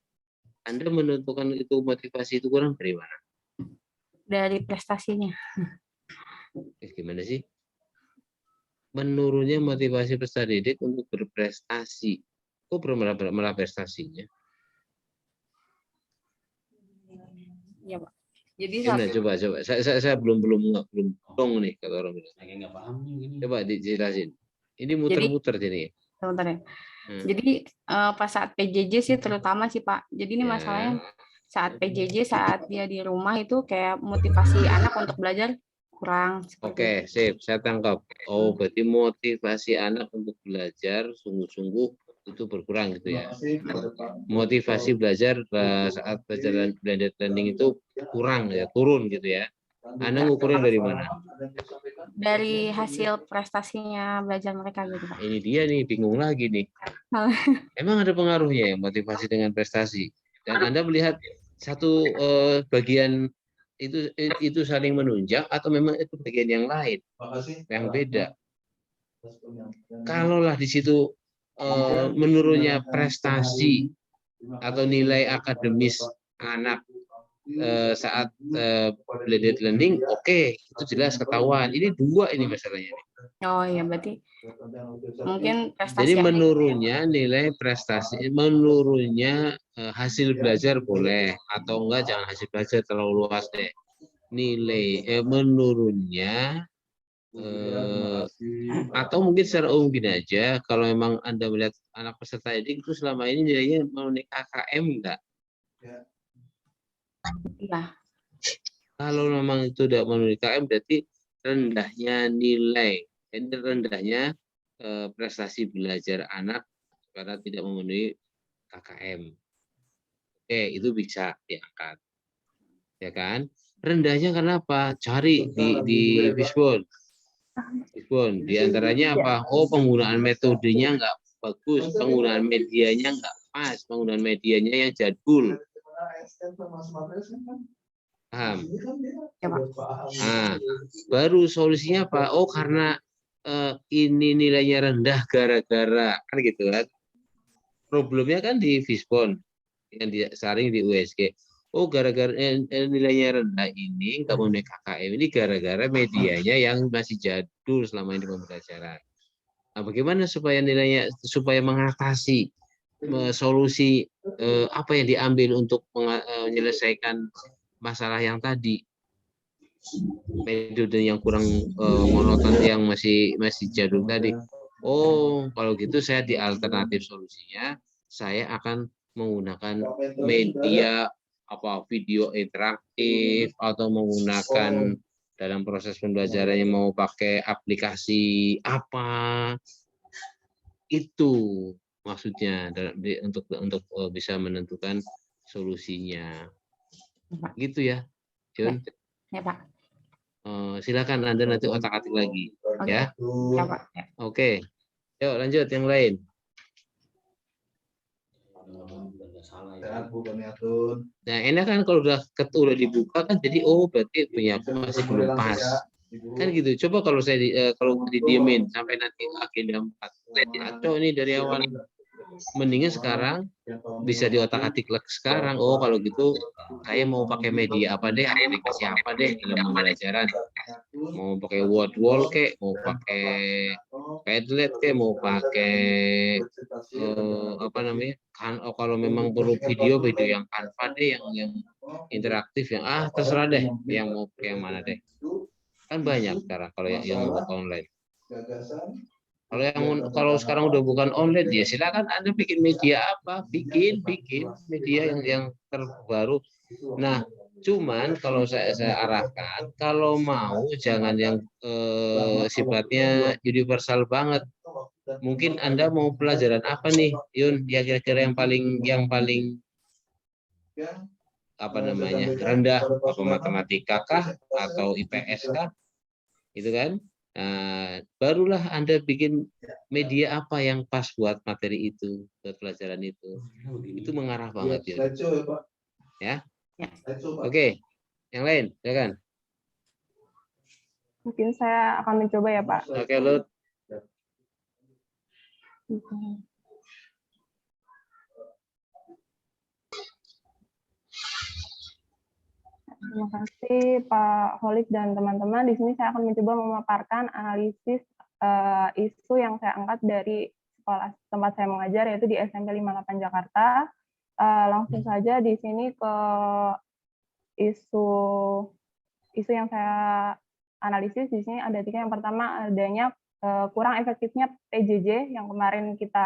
Anda menentukan itu motivasi itu kurang dari mana? Dari prestasinya. Gimana sih? Menurunnya motivasi peserta didik untuk berprestasi. Kok malah prestasinya? Iya, Pak. Jadi Gimana? Coba. Saya belum dong nih kata orang bilang. Saya nggak paham nih gini. Coba dijelasin. Ini muter-muter jadi. sebentar ya. Jadi pas saat PJJ sih terutama sih Pak. Jadi ini masalahnya saat PJJ, saat dia di rumah itu kayak motivasi anak untuk belajar kurang. Oke, sip, saya tangkap. Oh, berarti motivasi anak untuk belajar sungguh-sungguh itu berkurang gitu ya. Motivasi belajar saat pelajaran blended learning itu kurang ya, turun gitu ya. Anda ngukurnya dari mana? Dari hasil prestasinya belajar mereka gitu Pak. Ini dia nih, bingung lagi nih. Emang ada pengaruhnya ya motivasi dengan prestasi? Dan Anda melihat satu bagian itu saling menunjang atau memang itu bagian yang lain yang beda? Kalaulah di situ menurunnya prestasi atau nilai akademis anak saat blended learning, oke, itu jelas ketahuan. Ini dua ini masalahnya. Oh iya, berarti mungkin prestasi. Jadi menurunnya nilai prestasi, menurunnya hasil belajar boleh, atau enggak jangan hasil belajar terlalu luas deh. Nilai menurunnya atau mungkin secara umum gini aja, kalau memang Anda melihat anak peserta didik itu selama ini nilainya memenuhi KKM enggak? Iya. Kalau memang itu tidak memenuhi KKM berarti rendahnya nilai, ini rendahnya prestasi belajar anak karena tidak memenuhi KKM. Oke, itu bisa diangkat. Ya kan? Rendahnya karena apa? Cari di Fishbone. Di antaranya apa? Oh, penggunaan metodenya nggak bagus, penggunaan medianya nggak pas, penggunaan medianya yang jadul. Paham? Nah, baru solusinya apa? Oh, karena ini nilainya rendah gara-gara kan gitu kan? Problemnya kan di Fishbone yang disaring di USG. Oh, gara-gara nilainya rendah ini nggak memenuhi KKM ini gara-gara medianya yang masih jadul selama ini pembelajaran. Nah, bagaimana supaya nilainya supaya mengatasi solusi apa yang diambil untuk menyelesaikan masalah yang tadi, metode yang kurang monoton yang masih jadul tadi. Oh, kalau gitu saya di alternatif solusinya saya akan menggunakan media apa video interaktif atau menggunakan dalam proses pembelajarannya mau pakai aplikasi apa, itu maksudnya untuk bisa menentukan solusinya gitu ya, Jun. Ya Pak. Silakan Anda nanti otak-atik lagi. Ya. Ya Pak. Ya. Oke, yuk lanjut yang lain. Nah, enak kan kalau udah dibuka kan jadi oh berarti punya aku masih belum pas. Kan gitu. Coba kalau saya kalau didiemin sampai nanti agenda 4. Atau ini dari awal. Mendingan sekarang bisa diotak-atik sekarang. Oh, kalau gitu saya mau pakai media apa deh, aplikasi apa deh dalam pembelajaran. Mau pakai Wordwall kek, mau pakai Padlet kek, mau pakai apa namanya? Kan kalau memang perlu video yang Canva deh, yang interaktif yang terserah deh, yang mau yang mana deh. Kan banyak sekarang kalau yang online. Kalau sekarang udah bukan online ya silakan Anda bikin media apa, bikin media yang terbaru. Nah, cuman kalau saya arahkan kalau mau jangan yang sifatnya universal banget. Mungkin Anda mau pelajaran apa nih, Yun? Ya kira-kira yang paling apa namanya rendah, apa matematika kah atau IPS kah, gitu kan? Nah, barulah Anda bikin media apa yang pas buat materi itu, buat pelajaran itu. Itu mengarah banget ya. Ya. Oke. Yang lain, silakan. Mungkin saya akan mencoba ya, Pak. Oke, Lut. Terima kasih Pak Holik dan teman-teman. Di sini saya akan mencoba memaparkan analisis isu yang saya angkat dari sekolah tempat saya mengajar, yaitu di SMP 58 Jakarta. Langsung saja di sini ke isu yang saya analisis di sini ada 3. Yang pertama adanya kurang efektifnya PJJ yang kemarin kita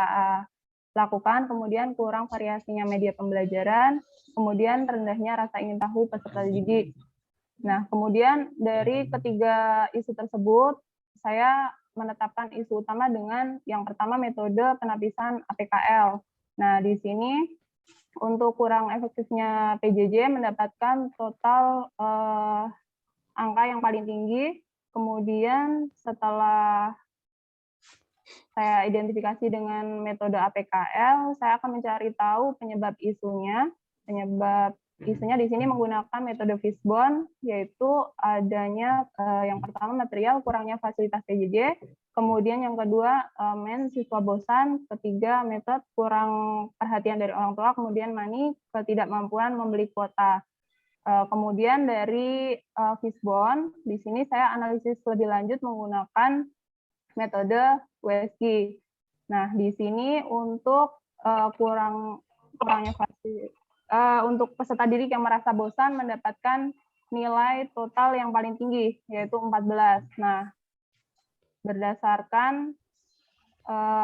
lakukan, kemudian kurang variasinya media pembelajaran, kemudian rendahnya rasa ingin tahu peserta didik. Nah, kemudian dari ketiga isu tersebut, saya menetapkan isu utama dengan yang pertama metode penapisan APKL. Nah, di sini untuk kurang efektifnya PJJ mendapatkan total angka yang paling tinggi. Kemudian setelah saya identifikasi dengan metode APKL, saya akan mencari tahu penyebab isunya. Penyebab isunya di sini menggunakan metode Fishbone, yaitu adanya yang pertama material, kurangnya fasilitas PJJ, kemudian yang kedua siswa bosan, ketiga metode kurang perhatian dari orang tua, kemudian ketidakmampuan membeli kuota. Kemudian dari Fishbone, di sini saya analisis lebih lanjut menggunakan metode WSG. Nah, di sini untuk kurangnya untuk peserta didik yang merasa bosan mendapatkan nilai total yang paling tinggi, yaitu 14. Nah, berdasarkan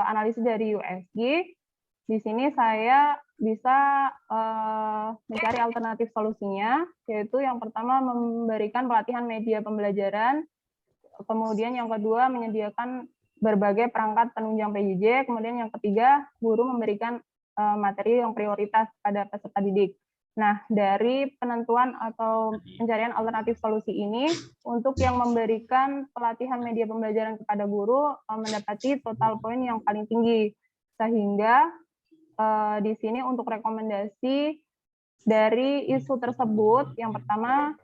analisis dari USG, di sini saya bisa mencari alternatif solusinya, yaitu yang pertama memberikan pelatihan media pembelajaran, kemudian yang kedua menyediakan berbagai perangkat penunjang PJJ, kemudian yang ketiga guru memberikan materi yang prioritas pada peserta didik. Nah, dari penentuan atau pencarian alternatif solusi ini, untuk yang memberikan pelatihan media pembelajaran kepada guru mendapati total poin yang paling tinggi. Sehingga di sini untuk rekomendasi dari isu tersebut, yang pertama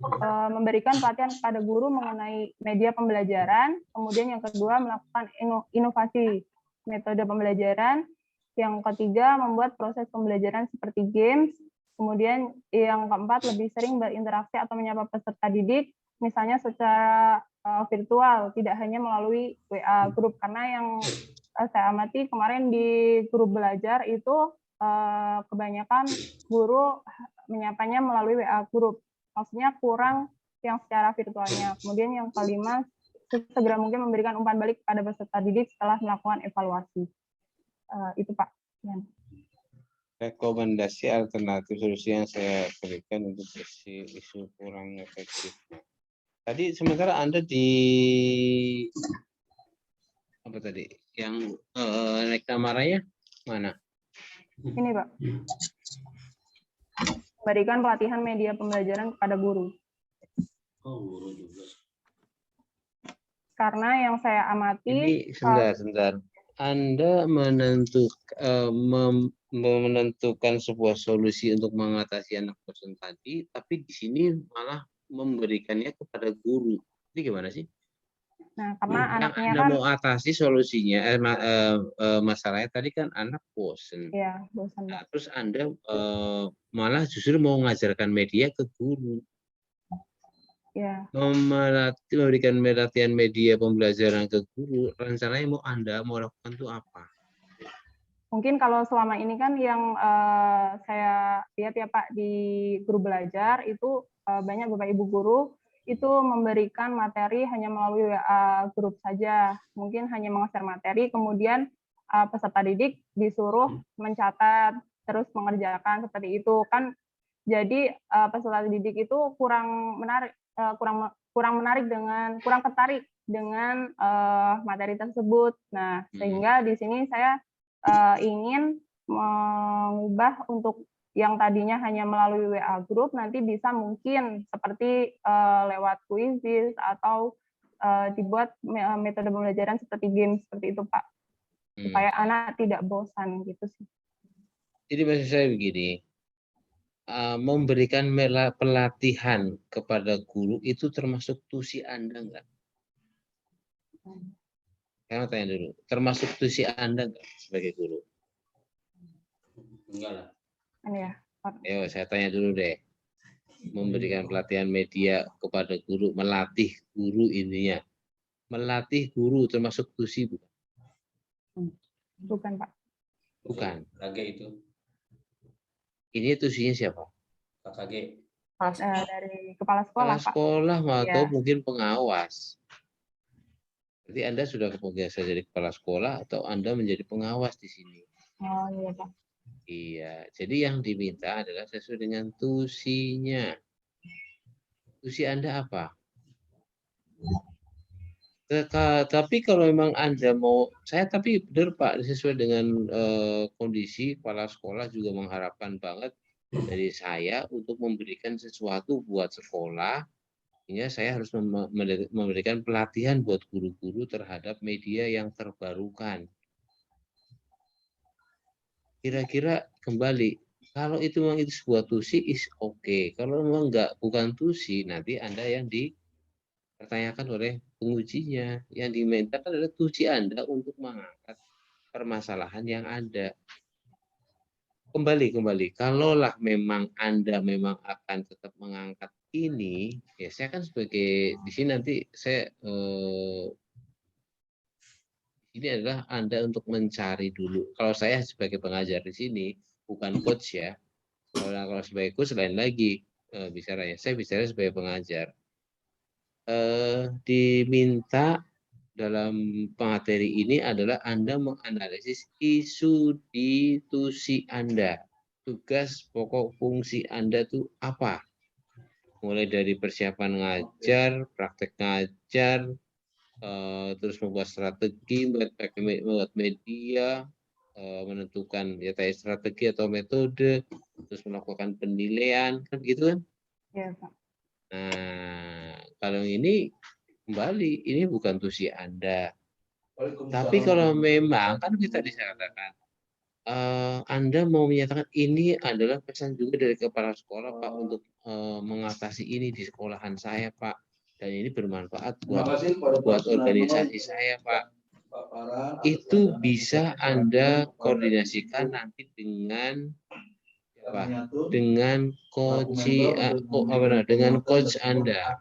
memberikan pelatihan kepada guru mengenai media pembelajaran, kemudian yang kedua melakukan inovasi metode pembelajaran, yang ketiga membuat proses pembelajaran seperti games, kemudian yang keempat lebih sering berinteraksi atau menyapa peserta didik, misalnya secara virtual, tidak hanya melalui WA grup, karena yang saya amati kemarin di grup belajar itu kebanyakan guru menyapanya melalui WA grup, maksudnya kurang yang secara virtualnya. Kemudian yang kelima, segera mungkin memberikan umpan balik kepada peserta didik setelah melakukan evaluasi. Itu Pak. Ya. Rekomendasi alternatif solusi yang saya berikan untuk isu kurang efektif. Tadi sementara Anda di apa tadi? Yang naik kamarnya mana? Ini Pak. Berikan pelatihan media pembelajaran kepada guru. Oh, guru juga. Karena yang saya amati. Ini sebentar. Anda menentukan sebuah solusi untuk mengatasi anak bosan tadi, tapi di sini malah memberikannya kepada guru. Ini gimana sih? Nah, karena anaknya Anda kan mau atasi solusinya, masalahnya tadi kan anak bosan. Iya, bosan. Nah, terus Anda malah justru mau mengajarkan media ke guru. Ya. Memberikan pelatihan media pembelajaran ke guru, rencananya Anda mau lakukan itu apa? Mungkin kalau selama ini kan yang saya lihat ya Pak di grup belajar itu banyak Bapak Ibu guru itu memberikan materi hanya melalui WA grup saja. Mungkin hanya meng-share materi, kemudian peserta didik disuruh mencatat, terus mengerjakan seperti itu. Kan jadi peserta didik itu kurang tertarik dengan materi tersebut. Nah, sehingga di sini saya ingin mengubah untuk yang tadinya hanya melalui WA group, nanti bisa mungkin seperti lewat quizzes atau dibuat metode pembelajaran seperti game seperti itu Pak, supaya anak tidak bosan gitu sih. Jadi maksud saya begini, memberikan pelatihan kepada guru itu termasuk tusi Anda enggak? Saya tanya dulu, termasuk tusi Anda enggak sebagai guru? Enggak lah. Ya. Ayo saya tanya dulu deh. Memberikan pelatihan media kepada guru, melatih guru ininya. Melatih guru termasuk tusi bukan? Bukan Pak. Bukan. KKG itu. Ini tusinya siapa? KKG. Dari kepala sekolah, Kepala Pak. sekolah atau Iya. mungkin pengawas. Jadi Anda sudah biasa jadi kepala sekolah atau Anda menjadi pengawas di sini. Oh iya, Pak. Iya, jadi yang diminta adalah sesuai dengan tusinya. Tusi Anda apa? Tapi kalau memang Anda mau, tapi benar Pak, sesuai dengan kondisi kepala sekolah juga mengharapkan banget dari saya untuk memberikan sesuatu buat sekolah. Sehingga saya harus memberikan pelatihan buat guru-guru terhadap media yang terbarukan. Kira-kira kembali, kalau itu memang itu sebuah tusi, is oke. Kalau memang bukan tusi, nanti Anda yang dipertanyakan oleh pengujinya. Yang dimintakan adalah tusi Anda untuk mengangkat permasalahan yang ada. Kembali. Kalaulah memang Anda memang akan tetap mengangkat ini, ya saya kan sebagai di sini nanti saya ini adalah Anda untuk mencari dulu. Kalau saya sebagai pengajar di sini bukan coach ya. Kalau sebagai coach lain lagi bicaranya. Saya bicara sebagai pengajar. Diminta dalam materi ini adalah Anda menganalisis isu di tusi Anda. Tugas pokok fungsi Anda itu apa? Mulai dari persiapan ngajar, praktek ngajar, terus membuat strategi, membuat media, menentukan ya tadi strategi atau metode, terus melakukan penilaian, kan gitu kan? Iya, Pak. Nah, kalau ini kembali, ini bukan tusi Anda. Tapi kalau memang, kan kita disarankan, Anda mau menyatakan ini adalah pesan juga dari kepala sekolah, Pak, untuk mengatasi ini di sekolahan saya, Pak. Dan ini bermanfaat buat organisasi saya, Pak. Itu bisa Anda koordinasikan nanti dengan coach Anda.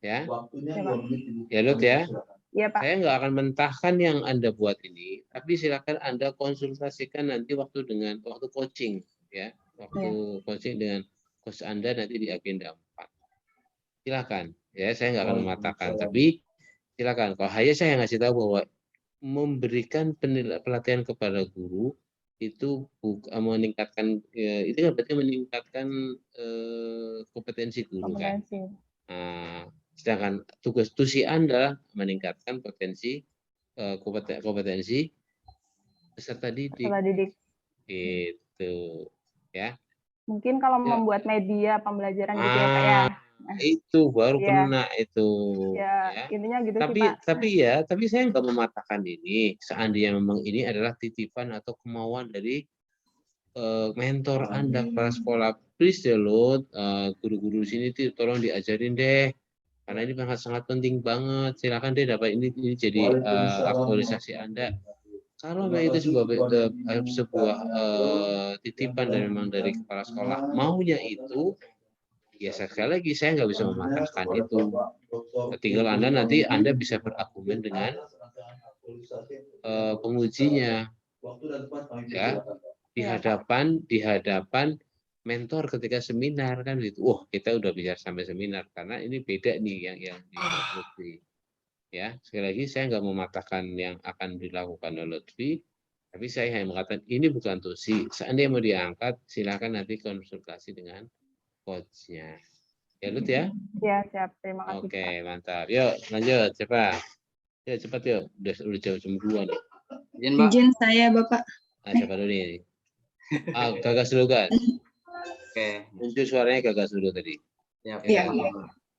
Ya, Lut ya. Iya, Pak. Saya nggak akan mentahkan yang Anda buat ini, tapi silakan Anda konsultasikan nanti waktu coaching, ya, coaching dengan coach Anda nanti di agenda 4. Silakan, ya, saya nggak akan mematahkan, tapi silakan. Kalau saya ngasih tahu bahwa memberikan pelatihan kepada guru itu meningkatkan, itu kan berarti meningkatkan kompetensi guru kan. Nah, sedangkan tugas tusi Anda meningkatkan kompetensi peserta didik. Itu ya. Mungkin kalau membuat media pembelajaran gitu ya, Pak ya. Itu baru kena itu. Ya, intinya gitu sih, Pak. Tapi saya nggak mematahkan ini. Seandainya memang ini adalah titipan atau kemauan dari mentor Anda kepala sekolah, please deh Lut, guru-guru sini tuh tolong diajarin deh, karena ini sangat penting banget. Silakan deh dapat ini jadi aktualisasi Anda. Kalau memang itu sebuah titipan dan memang dari kepala sekolah maunya itu, ya sekali lagi saya nggak bisa mematahkan itu. Tinggal nanti Anda bisa berargumen dengan pengujinya, ya, di hadapan mentor ketika seminar kan gitu. Kita udah bicara sampai seminar karena ini beda nih yang di Lutfi. Ya, sekali lagi saya nggak mematahkan yang akan dilakukan oleh Lutfi, tapi saya hanya mengatakan ini bukan tusi. Seandainya mau diangkat, silakan nanti konsultasi dengan coachnya. Ya, Lut ya? Ya, siap. Terima kasih. Oke, mantap. Yuk, lanjut. Cepat yuk. Udah jam 2 nih. Izin saya, Bapak. Siapa dulu nih? Gagas dulu kan? Oke. Muncul suaranya gagas dulu tadi. Iya.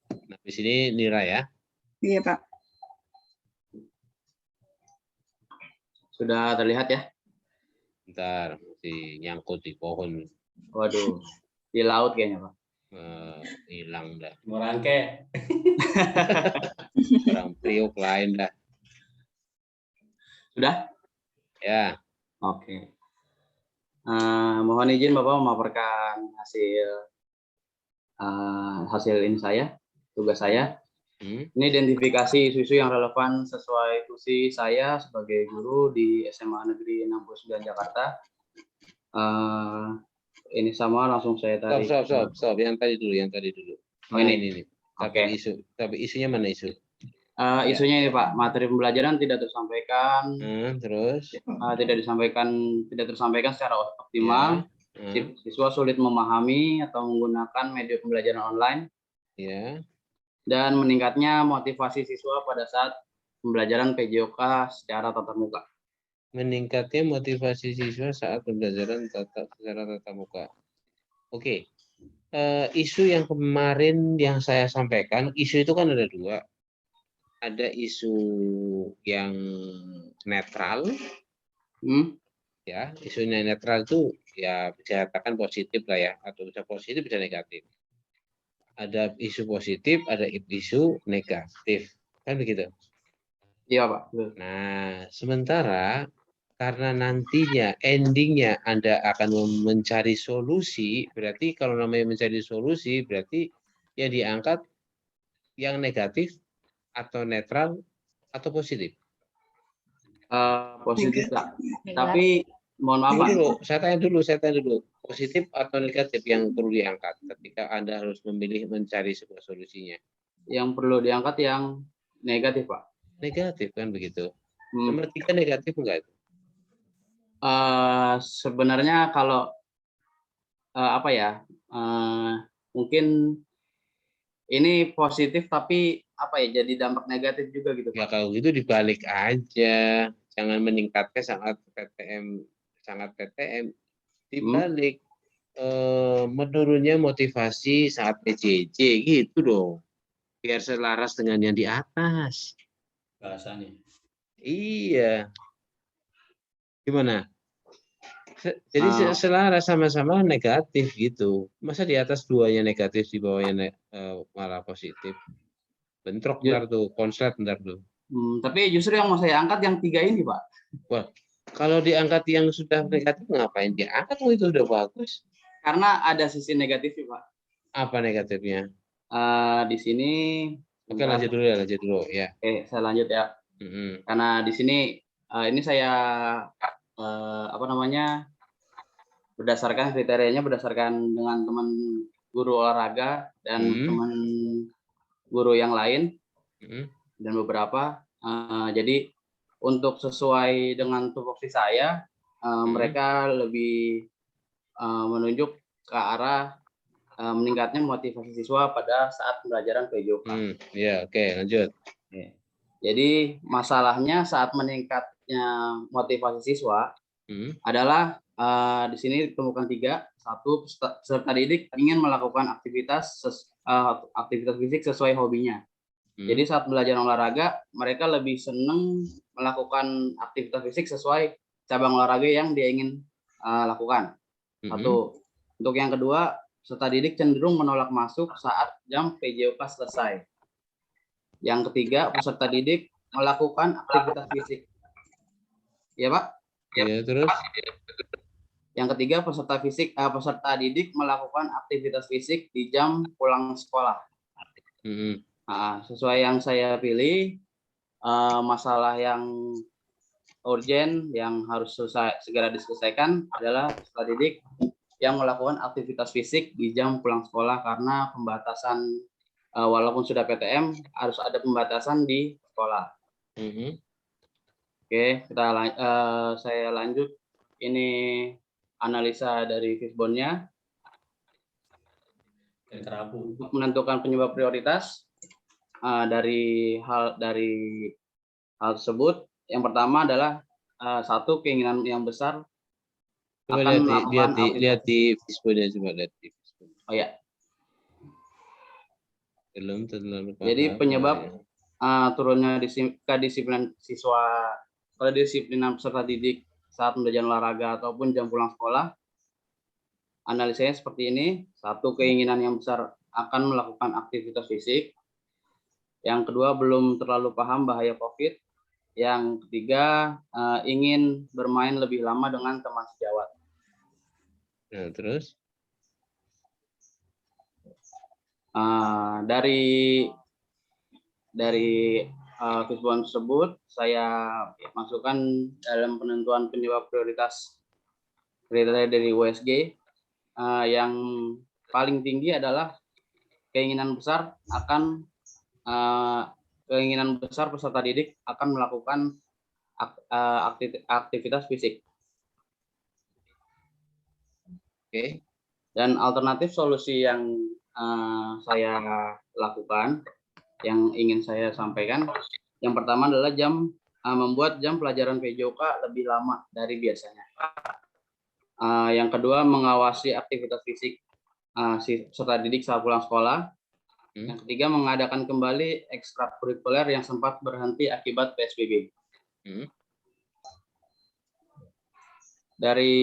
Nah, di sini Nira ya. Iya, Pak. Sudah terlihat ya? Bentar, masih nyangkut di pohon. Waduh, di laut kayaknya, Pak. Hilang dah. Merangke. Orang priuk lain dah. Sudah? Ya. Oke. Mohon izin Bapak memaparkan hasil ini tugas saya. Ini identifikasi isu-isu yang relevan sesuai tusi saya sebagai guru di SMA Negeri 69 Jakarta. ini sama, langsung saya tarik. Stop. Yang tadi dulu. Oh, Nah, ini. ini. Oke. Tapi isunya mana isu? Isunya ini Pak, materi pembelajaran tidak tersampaikan, Terus? tidak tersampaikan secara optimal. Siswa sulit memahami atau menggunakan media pembelajaran online. Ya. Dan meningkatnya motivasi siswa pada saat pembelajaran PJOK secara tatap muka. Meningkatnya motivasi siswa saat pembelajaran secara tatap muka. Oke. Isu yang kemarin yang saya sampaikan, isu itu kan ada dua. Ada isu yang netral, ya, isunya netral itu ya bisa katakan positif lah ya, atau bisa positif bisa negatif. Ada isu positif, ada isu negatif, kan begitu? Iya Pak. Nah, sementara karena nantinya endingnya Anda akan mencari solusi, berarti kalau namanya mencari solusi berarti yang diangkat yang negatif atau netral atau positif? Positif Pak. Tapi mohon maaf Pak. Saya tanya dulu. Positif atau negatif yang perlu diangkat ketika Anda harus memilih mencari sebuah solusinya? Yang perlu diangkat yang negatif Pak. Negatif kan begitu. Nomor 3 negatif enggak itu? Sebenarnya kalau mungkin ini positif tapi jadi dampak negatif juga gitu Pak. Ya kalau gitu dibalik aja, jangan meningkatkan sangat PTM, dibalik menurunnya motivasi saat PJJ gitu dong, biar selaras dengan yang di atas bahasanya. Iya, gimana? Jadi selaras, sama-sama negatif gitu. Masa di atas duanya negatif, di bawahnya malah positif? Bentrok ntar tuh, konslet ntar tuh. Tapi justru yang mau saya angkat yang 3 ini Pak. Wah, kalau diangkat yang sudah negatif ngapain diangkat? Itu udah bagus. Karena ada sisi negatifnya Pak. Apa negatifnya? Di sini. Oke, lanjut dulu ya. Oke, saya lanjut ya. Karena di sini ini saya berdasarkan kriterianya berdasarkan dengan teman guru olahraga dan teman guru yang lain dan beberapa. Jadi untuk sesuai dengan tupoksi saya, mereka lebih menunjuk ke arah meningkatnya motivasi siswa pada saat pembelajaran PJOK. Ya, oke, lanjut. Jadi masalahnya saat meningkatnya motivasi siswa adalah di sini ditemukan 3. 1, peserta didik ingin melakukan aktivitas fisik sesuai hobinya. Jadi saat belajar olahraga, mereka lebih senang melakukan aktivitas fisik sesuai cabang olahraga yang dia ingin lakukan. 1. Untuk yang kedua, peserta didik cenderung menolak masuk saat jam PJOK selesai. Yang ketiga, peserta didik melakukan aktivitas fisik. Ya Pak? Ya, terus? Yang ketiga, peserta didik melakukan aktivitas fisik di jam pulang sekolah. Sesuai yang saya pilih, masalah yang urgent yang harus segera diselesaikan adalah peserta didik yang melakukan aktivitas fisik di jam pulang sekolah karena pembatasan walaupun sudah PTM harus ada pembatasan di sekolah. Oke, saya lanjut. Ini analisa dari Fishbone-nya. Untuk menentukan penyebab prioritas dari hal tersebut, yang pertama adalah 1, keinginan yang besar. Coba lihat di Fishbone-nya, coba lihat di Fishbone. Oh ya. Belum terlalu paham. Jadi penyebab turunnya kedisiplinan siswa, kedisiplinan peserta didik saat belajar olahraga ataupun jam pulang sekolah, analisanya seperti ini. 1, keinginan yang besar akan melakukan aktivitas fisik. Yang kedua, belum terlalu paham bahaya COVID. Yang ketiga, ingin bermain lebih lama dengan teman sejawat. Nah, terus? Dari Fishbone tersebut saya masukkan dalam penentuan penyebab prioritas kriteria dari USG. yang paling tinggi adalah keinginan besar peserta didik akan melakukan aktivitas fisik. Oke. Dan alternatif solusi yang saya lakukan, yang ingin saya sampaikan, yang pertama adalah membuat jam pelajaran PJOK lebih lama dari biasanya. Yang kedua, mengawasi aktivitas fisik peserta didik saat pulang sekolah. Yang ketiga, mengadakan kembali ekstrakurikuler yang sempat berhenti akibat PSBB. Dari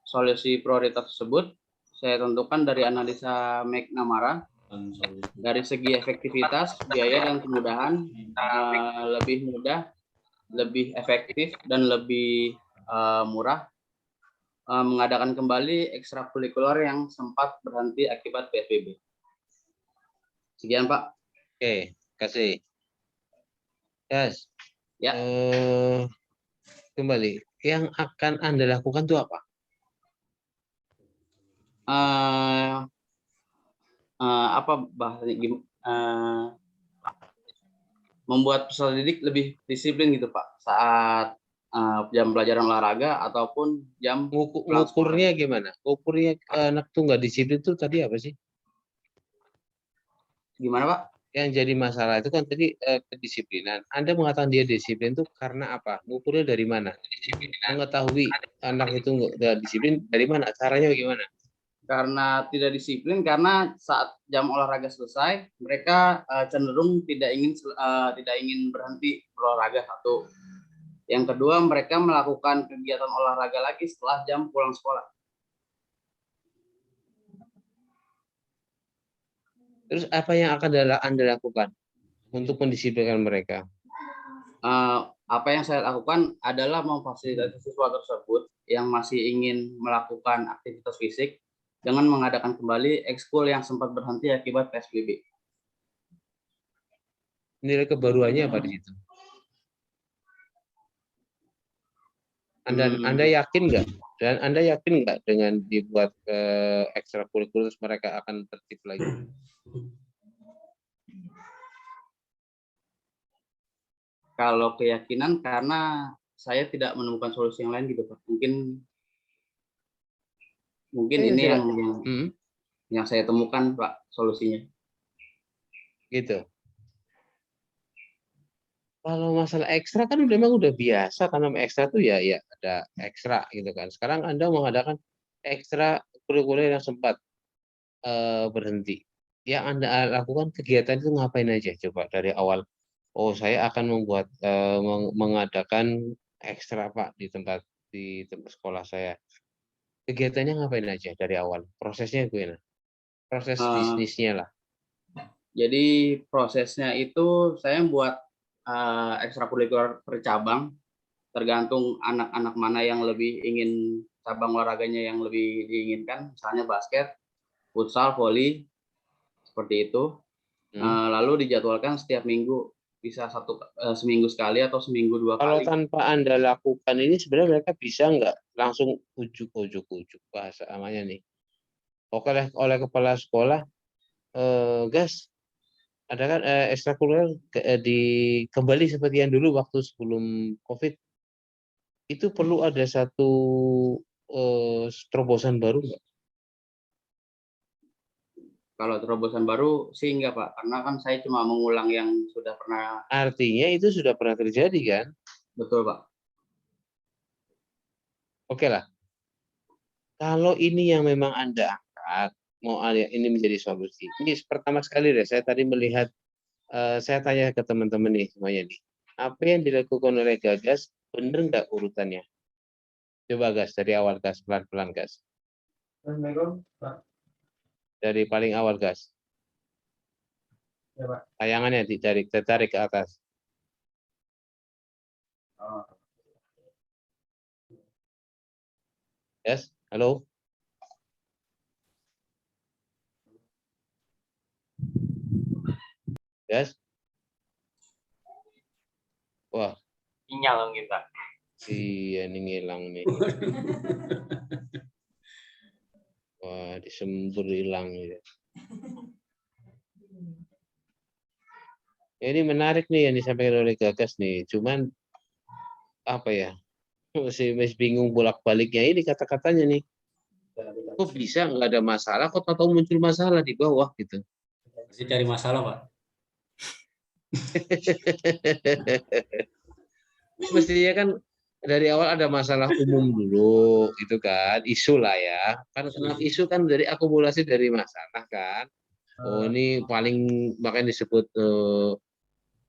solusi prioritas tersebut, saya tentukan dari analisa McNamara, dari segi efektivitas, biaya, dan kemudahan, lebih mudah, lebih efektif, dan lebih murah mengadakan kembali ekstrakurikuler yang sempat berhenti akibat PSBB. Sekian, Pak. Oke, kasih. Yes. Ya. Kembali, yang akan Anda lakukan itu apa? Membuat peserta didik lebih disiplin gitu, Pak, saat jam pelajaran olahraga ataupun jam ngukurnya gimana? Ngukurnya anak tuh nggak disiplin tuh tadi apa sih? Gimana, Pak? Yang jadi masalah itu kan tadi kedisiplinan. Anda mengatakan dia disiplin itu karena apa? Ngukurnya dari mana? Mengetahui anak itu nggak disiplin dari mana? Caranya bagaimana? Karena tidak disiplin, karena saat jam olahraga selesai mereka cenderung tidak ingin berhenti berolahraga, satu. Yang kedua, mereka melakukan kegiatan olahraga lagi setelah jam pulang sekolah. Terus apa yang akan Anda lakukan untuk mendisiplinkan mereka? Apa yang saya lakukan adalah memfasilitasi siswa tersebut yang masih ingin melakukan aktivitas fisik dengan mengadakan kembali ekskul yang sempat berhenti akibat PSBB. Nilai kebaruannya apa di situ? Anda yakin nggak? Dan Anda yakin nggak dengan dibuat ekstrakurikuler mereka akan tertib lagi? Kalau keyakinan, karena saya tidak menemukan solusi yang lain gitu, Pak. Mungkin ini yang saya temukan, Pak, solusinya. Gitu. Kalau masalah ekstra kan memang udah biasa, karena ekstra tuh ya ada ekstra gitu kan. Sekarang Anda mengadakan ekstra kurikuler yang sempat berhenti. Yang Anda lakukan kegiatan itu ngapain aja coba dari awal? Oh, saya akan mengadakan ekstra, Pak, di tempat sekolah saya. Kegiatannya ngapain aja dari awal? Prosesnya gimana? Proses bisnisnya lah. Jadi prosesnya itu saya buat ekstrakurikuler per cabang, tergantung anak-anak mana yang lebih ingin cabang olahraganya yang lebih diinginkan, misalnya basket, futsal, voli, seperti itu. Lalu dijadwalkan setiap minggu, bisa seminggu sekali atau seminggu 2 kali. Kalau tanpa Anda lakukan ini sebenarnya mereka bisa nggak langsung ujuk bahasa namanya nih. Oleh kepala sekolah, Gas, ada kan ekstrakurikuler kembali seperti yang dulu waktu sebelum COVID. Itu perlu ada satu terobosan baru nggak? Kalau terobosan baru sih enggak, Pak, karena kan saya cuma mengulang yang sudah pernah. Artinya itu sudah pernah terjadi kan? Betul, Pak. Oke lah. Kalau ini yang memang Anda angkat, mau ini menjadi solusi. Ini pertama sekali deh, saya tadi melihat, saya tanya ke teman-teman nih semuanya nih, apa yang dilakukan oleh Gagas, bener nggak urutannya? Coba Gas, dari awal Gas, pelan-pelan Gas. Dari paling awal Gas. Ya, Pak. Tayangannya ditarik ke atas. Yes, halo. Yes. Wah. Sinyal dong kita. Iya, ini ngilang nih. Wah, disembur hilang ya. Ini menarik nih yang disampaikan oleh Gagas nih. Cuman apa ya? Masih bingung bolak-baliknya ini kata-katanya nih. Kok bisa nggak ada masalah? Kok tahu muncul masalah di bawah gitu? Masih cari masalah, Pak. Mestinya kan dari awal ada masalah umum dulu, itu kan isu lah ya. Kan kenapa isu kan dari akumulasi dari masalah kan. Oh ini paling makanya disebut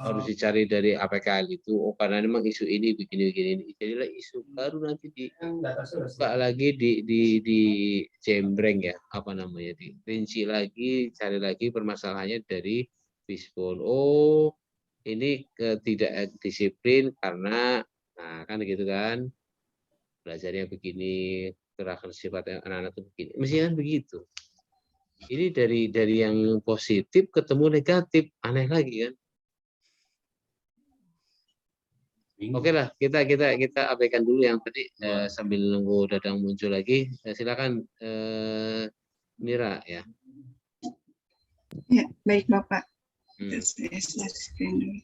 harus dicari dari APK itu. Oh karena memang isu ini begini-begini. Jadilah isu baru nanti dibuka lagi di jembreng ya, apa namanya, dirinci lagi, cari lagi permasalahannya dari Fishbone. Oh ini tidak disiplin karena, nah kan gitu kan, belajarnya begini, gerakan sifat anak-anak itu begini. Mestinya kan begitu. Ini dari yang positif ketemu negatif, aneh lagi kan. Oke lah, kita abaikan dulu yang tadi sambil nunggu Dadang muncul lagi. Silakan Mira ya. Ya, baik Bapak. Saya share screen dulu.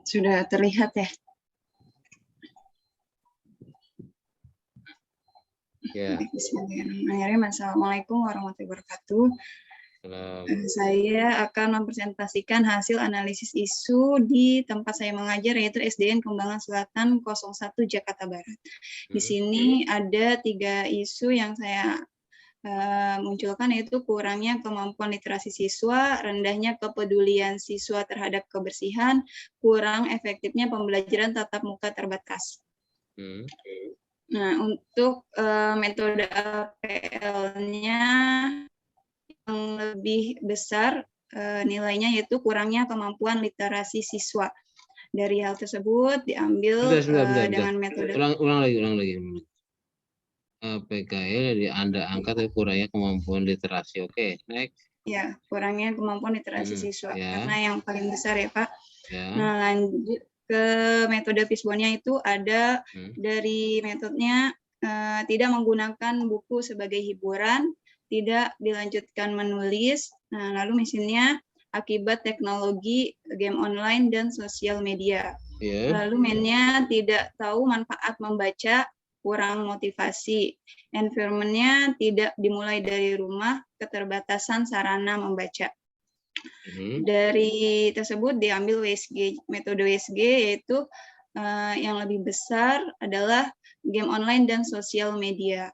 Sudah terlihat ya? Ya. Bismillahirrahmanirrahim. Assalamualaikum warahmatullahi wabarakatuh. Saya akan mempresentasikan hasil analisis isu di tempat saya mengajar, yaitu SDN Kembangan Selatan 01 Jakarta Barat. Di sini ada 3 isu yang saya munculkan, yaitu kurangnya kemampuan literasi siswa, rendahnya kepedulian siswa terhadap kebersihan, kurang efektifnya pembelajaran tatap muka terbatas. Nah, untuk metode APL-nya yang lebih besar nilainya, yaitu kurangnya kemampuan literasi siswa. Dari hal tersebut diambil dengan metode. Ulang lagi. PKL di Anda angkat kurangnya kemampuan literasi. Oke, next. Ya, kurangnya kemampuan literasi siswa. Ya. Karena yang paling besar ya, Pak. Ya. Nah, lanjut ke metode Fishbone-nya itu ada dari metodenya tidak menggunakan buku sebagai hiburan, tidak dilanjutkan menulis. Nah, lalu mesinnya akibat teknologi game online dan sosial media. Yeah. Lalu mainnya tidak tahu manfaat membaca, kurang motivasi. Environment-nya tidak dimulai dari rumah, keterbatasan sarana membaca. Dari tersebut diambil WSG, metode WSG, yaitu yang lebih besar adalah game online dan sosial media.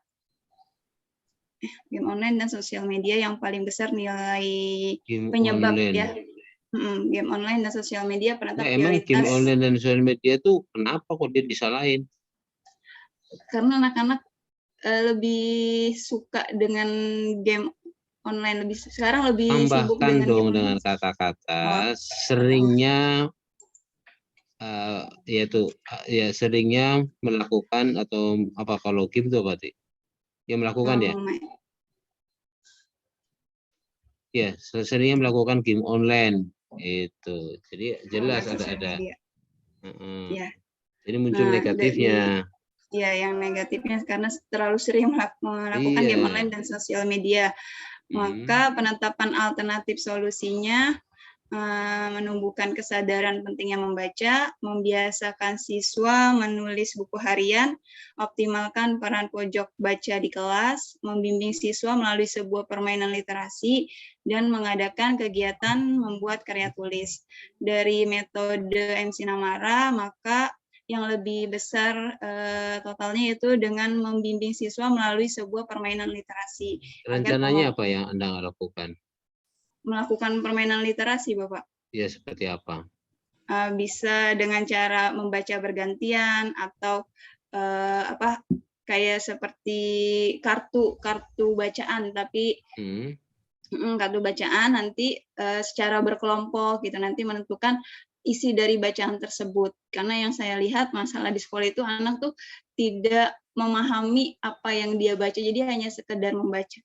Game online dan sosial media yang paling besar nilai penyebab online. Ya. Game online dan sosial media penetap prioritas. Emang game online dan sosial media itu kenapa kok dia disalahin? Karena anak-anak lebih suka dengan game online, sekarang lebih sibuk tambahkan dong dengan kata-kata seringnya seringnya melakukan atau apa, kalau game itu apa sih? Yang melakukan ya seringnya melakukan game online itu. Jadi jelas ada. Ya. Jadi muncul negatifnya. Ya, yang negatifnya karena terlalu sering melakukan game online dan sosial media. Maka penetapan alternatif solusinya menumbuhkan kesadaran pentingnya membaca, membiasakan siswa menulis buku harian, optimalkan peran pojok baca di kelas, membimbing siswa melalui sebuah permainan literasi, dan mengadakan kegiatan membuat karya tulis. Dari metode MC Namara, maka yang lebih besar totalnya itu dengan membimbing siswa melalui sebuah permainan literasi. Rencananya apa yang Anda lakukan? Melakukan permainan literasi, Bapak. Ya, seperti apa? Bisa dengan cara membaca bergantian atau kayak seperti kartu bacaan, tapi kartu bacaan nanti secara berkelompok gitu, nanti menentukan isi dari bacaan tersebut. Karena yang saya lihat masalah di sekolah itu anak tuh tidak memahami apa yang dia baca, jadi hanya sekedar membaca.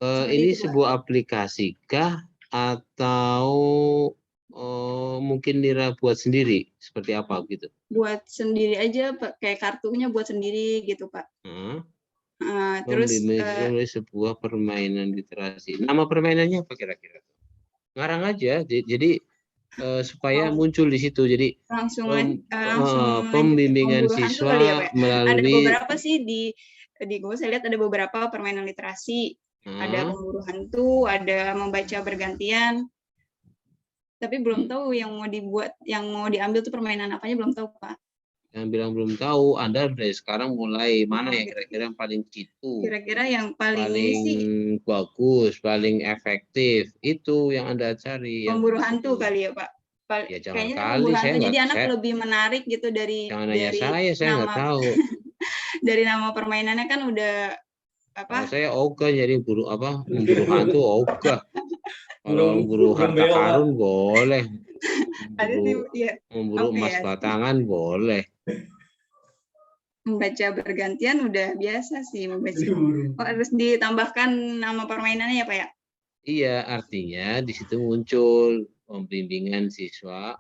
Ini sebuah aplikasi kah atau mungkin Nira buat sendiri seperti apa gitu? Buat sendiri aja, Pak. Kayak kartunya buat sendiri gitu, Pak. Terus Membimbing sebuah permainan literasi. Nama permainannya apa kira-kira? Ngarang aja. Jadi supaya muncul di situ. Jadi langsung pembimbingan pemburuhan tuh siswa kali ya, Pak. Ada melalui beberapa sih di Google saya lihat ada beberapa permainan literasi. Ada pemburu hantu, ada membaca bergantian. Tapi belum tahu yang mau dibuat, yang mau diambil tuh permainan apanya belum tahu, Pak. Yang bilang belum tahu, Anda dari sekarang mulai mana ya kira-kira yang paling jitu? Kira-kira yang paling bagus, paling efektif itu yang Anda cari. Pemburu hantu kali ya, Pak. Ya jangan kayaknya kali saya nggak. Jadi anak lebih menarik gitu dari Jangan nanya saya nggak tahu. Dari nama permainannya kan udah apa? Saya ogah jadi memburu hantu ogah. Kalau memburu harta karun boleh. Memburu emas batangan boleh. Membaca bergantian udah biasa sih membaca. Oh, harus ditambahkan nama permainannya ya, Pak ya? Iya, artinya di situ muncul membimbing siswa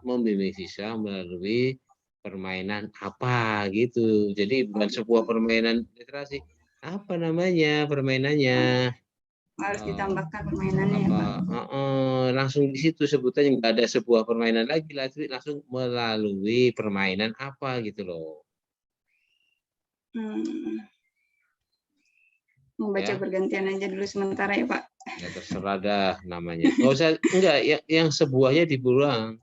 melalui permainan apa gitu. Jadi bukan sebuah permainan literasi. Apa namanya permainannya? Harus ditambahkan permainannya ya, Pak. Langsung di situ sebutannya nggak ada sebuah permainan lagi, langsung melalui permainan apa gitu loh. Membaca bergantian aja dulu sementara ya, Pak. Ya terserah dah namanya. Nggak usah, enggak yang sebuahnya dibuang.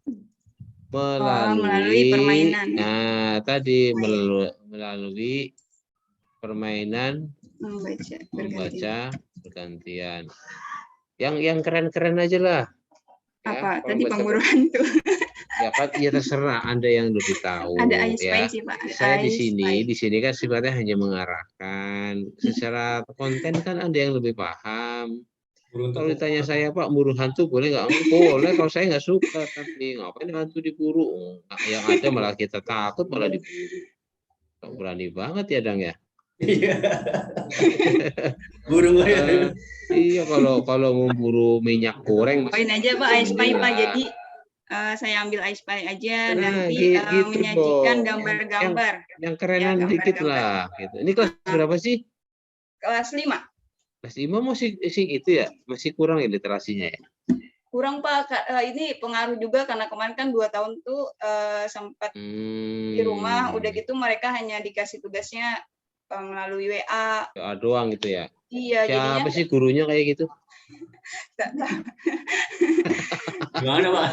Melalui permainan. Nah, tadi melalui permainan membaca bergantian. Yang keren-keren aja lah. Apa? Tadi pemburu hantu. Ya kan, ya terserah Anda yang lebih tahu. Ada ice ya. sih, Pak. Saya di sini kan sifatnya hanya mengarahkan. Secara konten kan Anda yang lebih paham. Kalau ditanya saya, Pak, buru hantu boleh nggak? Boleh, kalau saya nggak suka. Tapi ngapain hantu diburu? Yang ada malah kita takut, malah diburu. Berani banget ya, Dang ya? Iya. Burung ya. Iya, kalau memburu minyak goreng. Poin aja, Pak, ice pie, Pak. Jadi saya ambil ice pie aja, nanti gitu menyajikan gambar-gambar. Yang kerenan dikit lah. Gitu. Ini kelas berapa sih? Kelas 5. Kelas 5 masih itu ya? Masih kurang ya literasinya ya? Kurang, Pak. Ini pengaruh juga karena kemarin kan 2 tahun tuh sempat di rumah. Udah gitu mereka hanya dikasih tugasnya melalui WA. WA doang gitu ya? Iya. Siapa sih gurunya kayak gitu? Gimana, Pak?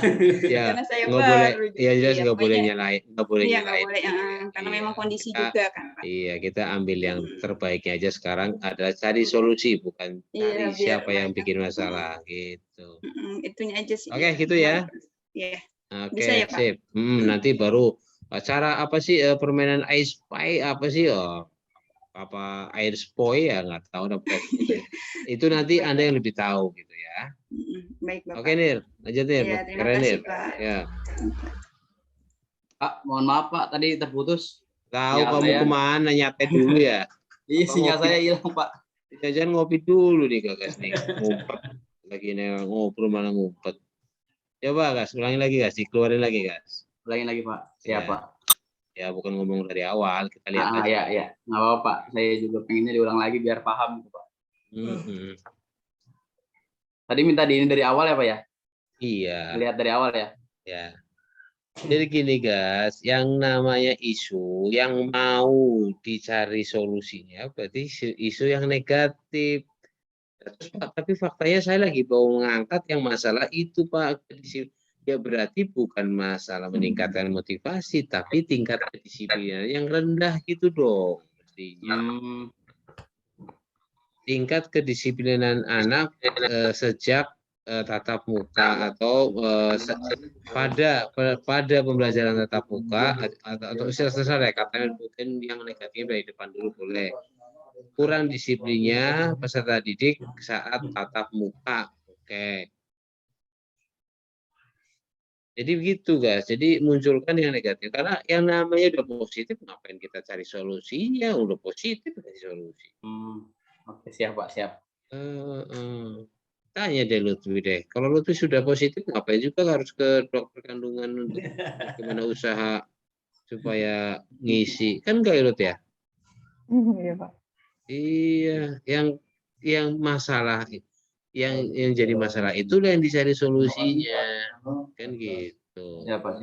Ya, karena saya nggak boleh. Ya jelas nggak boleh nyalain, nggak boleh iya, nyalain. Nggak boleh, karena memang kondisi juga kan, Pak. Iya, kita ambil yang terbaiknya aja sekarang adalah cari solusi, bukan cari siapa yang bikin masalah gitu. Itunya aja sih. Oke, gitu ya. Iya. Oke, sip. Nanti baru cara apa sih permainan ice pie apa sih? Apa air spoi ya nggak tahu. Itu nanti Anda yang lebih tahu gitu ya. Baik, Bapak. Oke, Nir, lanjut Nir. Ya, Keren Nir. Ya. Pak, mohon maaf Pak, tadi terputus. Tahu kamu kemana, nyatet dulu ya? Iya, sinyal saya hilang Pak. Jangan ngopi dulu nih Gas nih. Ngumpet. Lagi ngobrol malah ngumpet. Coba Gas, ulangi lagi Gas, dikeluarin lagi Gas. Ulangin lagi Pak. Siap Pak. Ya bukan ngomong dari awal, kita lihat aja. Iya, nggak apa-apa Pak. Saya juga pengennya diulang lagi biar paham Pak. Tadi minta ini dari awal ya Pak ya? Iya. Lihat dari awal ya? Ya. Jadi gini guys, yang namanya isu yang mau dicari solusinya berarti isu yang negatif. Tapi faktanya saya lagi mau mengangkat yang masalah itu Pak. Ya berarti bukan masalah meningkatkan motivasi, tapi tingkat kedisiplinan yang rendah gitu dong. Mestinya. Tingkat kedisiplinan anak sejak tatap muka atau pada pembelajaran tatap muka atau selesai katanya mungkin yang negatif dari depan dulu boleh. Kurang disiplinnya peserta didik saat tatap muka. Oke. Jadi begitu guys, jadi munculkan yang negatif karena yang namanya udah positif ngapain kita cari solusinya, udah positif cari solusi. Oke, siap Pak, siap. Tanya deh Lutfi deh. Kalau Lutfi sudah positif, ngapain juga harus ke dokter kandungan untuk bagaimana usaha supaya ngisi, kan enggak ya Lut ya? Iya Pak. Iya, yang masalah yang jadi masalah itulah yang dicari solusinya, kan gitu. Ya Pak.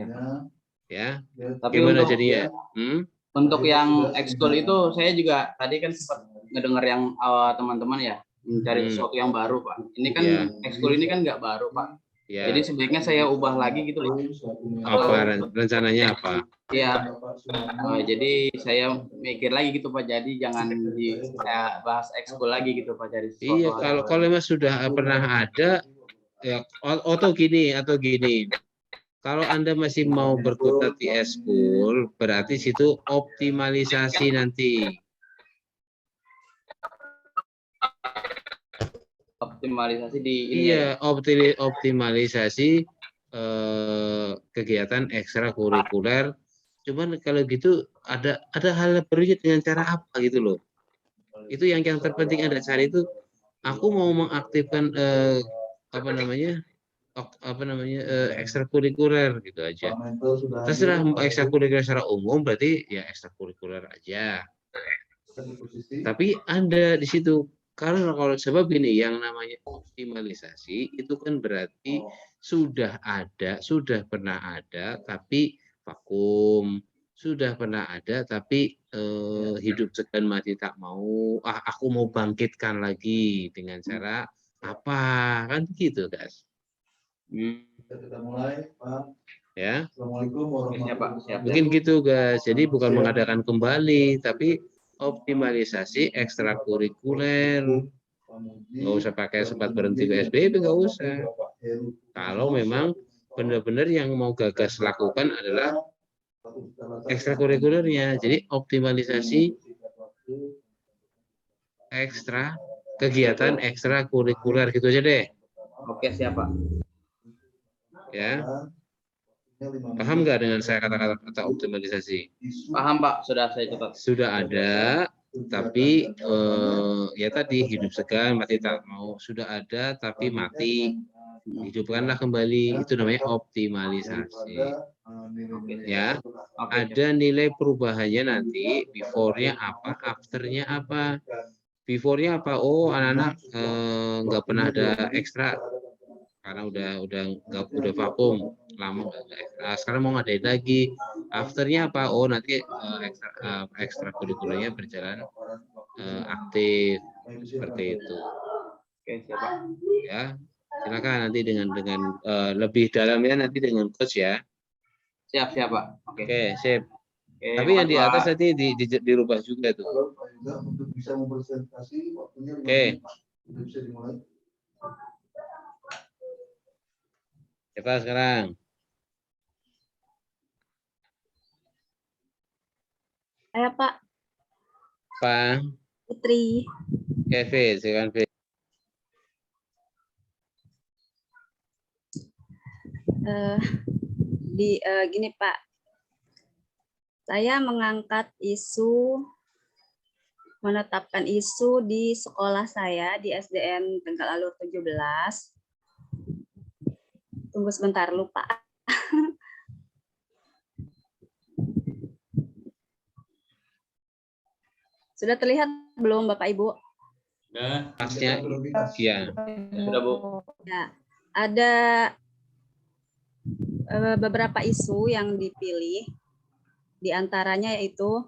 Ya. Tapi Gimana untuk jadinya? Untuk yang ekskul itu saya juga tadi kan sempat ngedengar yang teman-teman ya mencari sesuatu yang baru Pak. Ini kan ekskul ini kan nggak baru Pak. Ya. Jadi sebaiknya saya ubah lagi gitu loh. Apa rencananya apa? Iya. Jadi saya mikir lagi gitu Pak. Jadi jangan saya bahas ekskul lagi gitu Pak. Jadi iya, kalau memang sudah pernah ada ya atau gini. Kalau Anda masih mau berkutat di ekskul, berarti situ optimalisasi nanti. Optimalisasi di ini. Iya, optimalisasi kegiatan ekstrakurikuler. Cuman kalau gitu ada hal berikutnya dengan cara apa gitu loh. Itu yang terpenting Anda cari itu. Aku mau mengaktifkan ekstrakurikuler gitu aja. Terserah ekstrakurikuler secara umum berarti ya ekstrakurikuler aja. Tapi Anda di situ kalau sebab ini yang namanya optimalisasi itu kan berarti sudah pernah ada tapi vakum, sudah pernah ada tapi hidup segan mati tak mau, aku mau bangkitkan lagi dengan cara apa, kan begitu guys. Kita mulai Pak. Ya. Assalamualaikum warahmatullahi wabarakatuh. Mungkin gitu guys, jadi bukan mengadakan kembali tapi optimalisasi ekstrakurikuler. Nggak usah pakai sempat berhenti PSBB, nggak usah. Kalau memang benar-benar yang mau gagas lakukan adalah ekstrakurikulernya. Jadi optimalisasi kegiatan ekstrakurikuler gitu aja deh. Oke, siap Pak. Ya. Paham nggak dengan saya kata optimalisasi? Paham Pak, sudah saya catat. Sudah ada, tapi ya tadi hidup segan mati tak mau, sudah ada tapi mati, hidupkanlah kembali, itu namanya optimalisasi. Ya, ada nilai perubahannya nanti, before-nya apa, after-nya apa. Before-nya apa? Oh, anak-anak nggak pernah ada ekstra karena udah vakum lama. Nah, sekarang mau ngadain lagi. Afternya apa? Oh, nanti ekstrakurikulernya berjalan aktif seperti itu. Oke, siapa? Ya, silakan nanti dengan lebih dalamnya nanti dengan coach ya. Siap Pak. Oke, sip. Tapi yang di atas nanti dirubah juga tuh. Untuk bisa mempresentasi waktunya. Oke. Bisa dimulai. Siapa sekarang? Saya Pak. Pak. Putri. Kevin, silakan Kevin. Gini Pak, saya mengangkat isu, menetapkan isu di sekolah saya di SDN Tegal Alur 17. Tunggu sebentar lupa. Sudah terlihat belum Bapak Ibu? Sudah. Pasnya, iya. Sudah Bu. Ya, ada beberapa isu yang dipilih. Di antaranya yaitu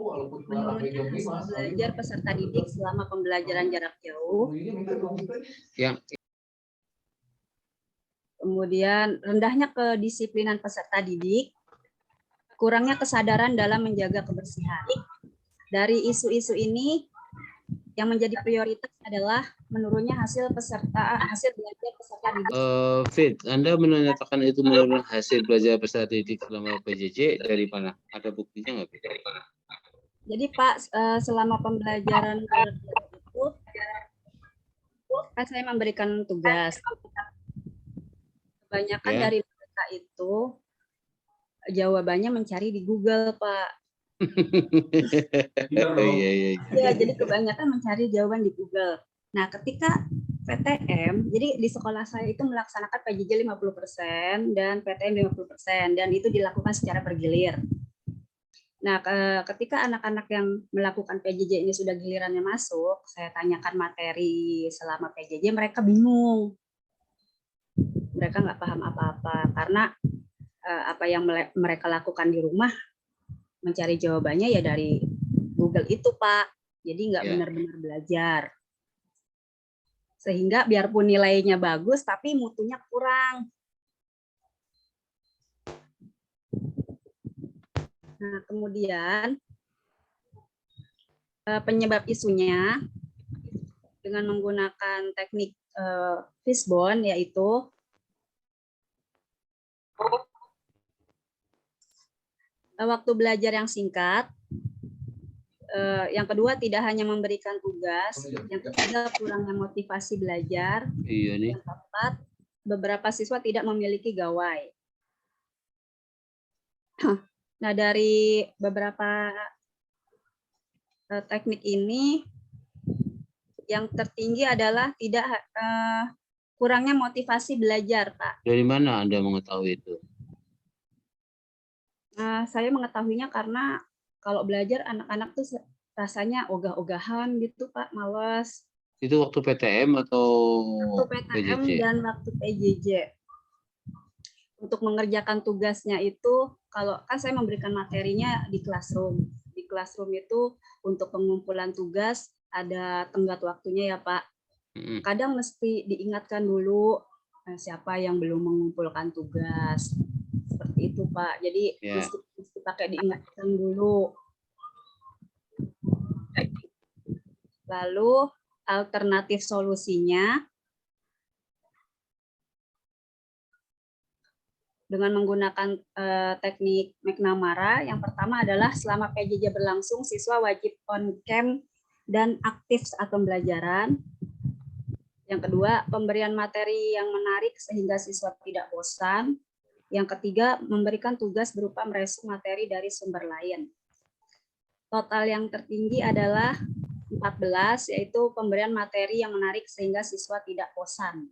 menurunnya hasil belajar peserta didik selama pembelajaran jarak jauh. Ya. Kemudian rendahnya kedisiplinan peserta didik, kurangnya kesadaran dalam menjaga kebersihan. Dari isu-isu ini yang menjadi prioritas adalah menurunnya hasil belajar peserta didik. Fit, Anda menyatakan itu menurun hasil belajar peserta didik selama PJJ dari mana? Ada buktinya nggak? Dari mana? Jadi Pak, selama pembelajaran itu kan saya memberikan tugas. Kebanyakan dari mereka itu jawabannya mencari di Google, Pak. Iya. Ya, jadi kebanyakan mencari jawaban di Google. Nah, ketika PTM, jadi di sekolah saya itu melaksanakan PJJ 50% dan PTM 50%, dan itu dilakukan secara bergilir. Nah, ketika anak-anak yang melakukan PJJ ini sudah gilirannya masuk, saya tanyakan materi selama PJJ, mereka bingung. Mereka nggak paham apa-apa, karena apa yang mereka lakukan di rumah, mencari jawabannya ya dari Google itu, Pak. Jadi nggak benar-benar belajar. Sehingga biarpun nilainya bagus, tapi mutunya kurang. Nah, kemudian penyebab isunya dengan menggunakan teknik Fishbone, yaitu waktu belajar yang singkat. Yang kedua, tidak hanya memberikan tugas. Yang ketiga, kurangnya motivasi belajar. Yang keempat, beberapa siswa tidak memiliki gawai. Nah, dari beberapa teknik ini, yang tertinggi adalah kurangnya motivasi belajar, Pak. Dari mana Anda mengetahui itu? Saya mengetahuinya karena kalau belajar anak-anak tuh rasanya ogah-ogahan gitu, Pak, malas. Itu waktu PTM atau waktu PTM PJJ? Dan waktu PJJ. Untuk mengerjakan tugasnya itu, kalau kan saya memberikan materinya di classroom. Di classroom itu untuk pengumpulan tugas ada tenggat waktunya ya, Pak. Kadang mesti diingatkan dulu siapa yang belum mengumpulkan tugas. Seperti itu, Pak. Jadi mesti pakai diingatkan dulu. Lalu alternatif solusinya dengan menggunakan teknik McNamara. Yang pertama adalah selama PJJ berlangsung, siswa wajib on cam dan aktif saat pembelajaran. Yang kedua, pemberian materi yang menarik sehingga siswa tidak bosan. Yang ketiga, memberikan tugas berupa meresum materi dari sumber lain. Total yang tertinggi adalah 14, yaitu pemberian materi yang menarik sehingga siswa tidak bosan.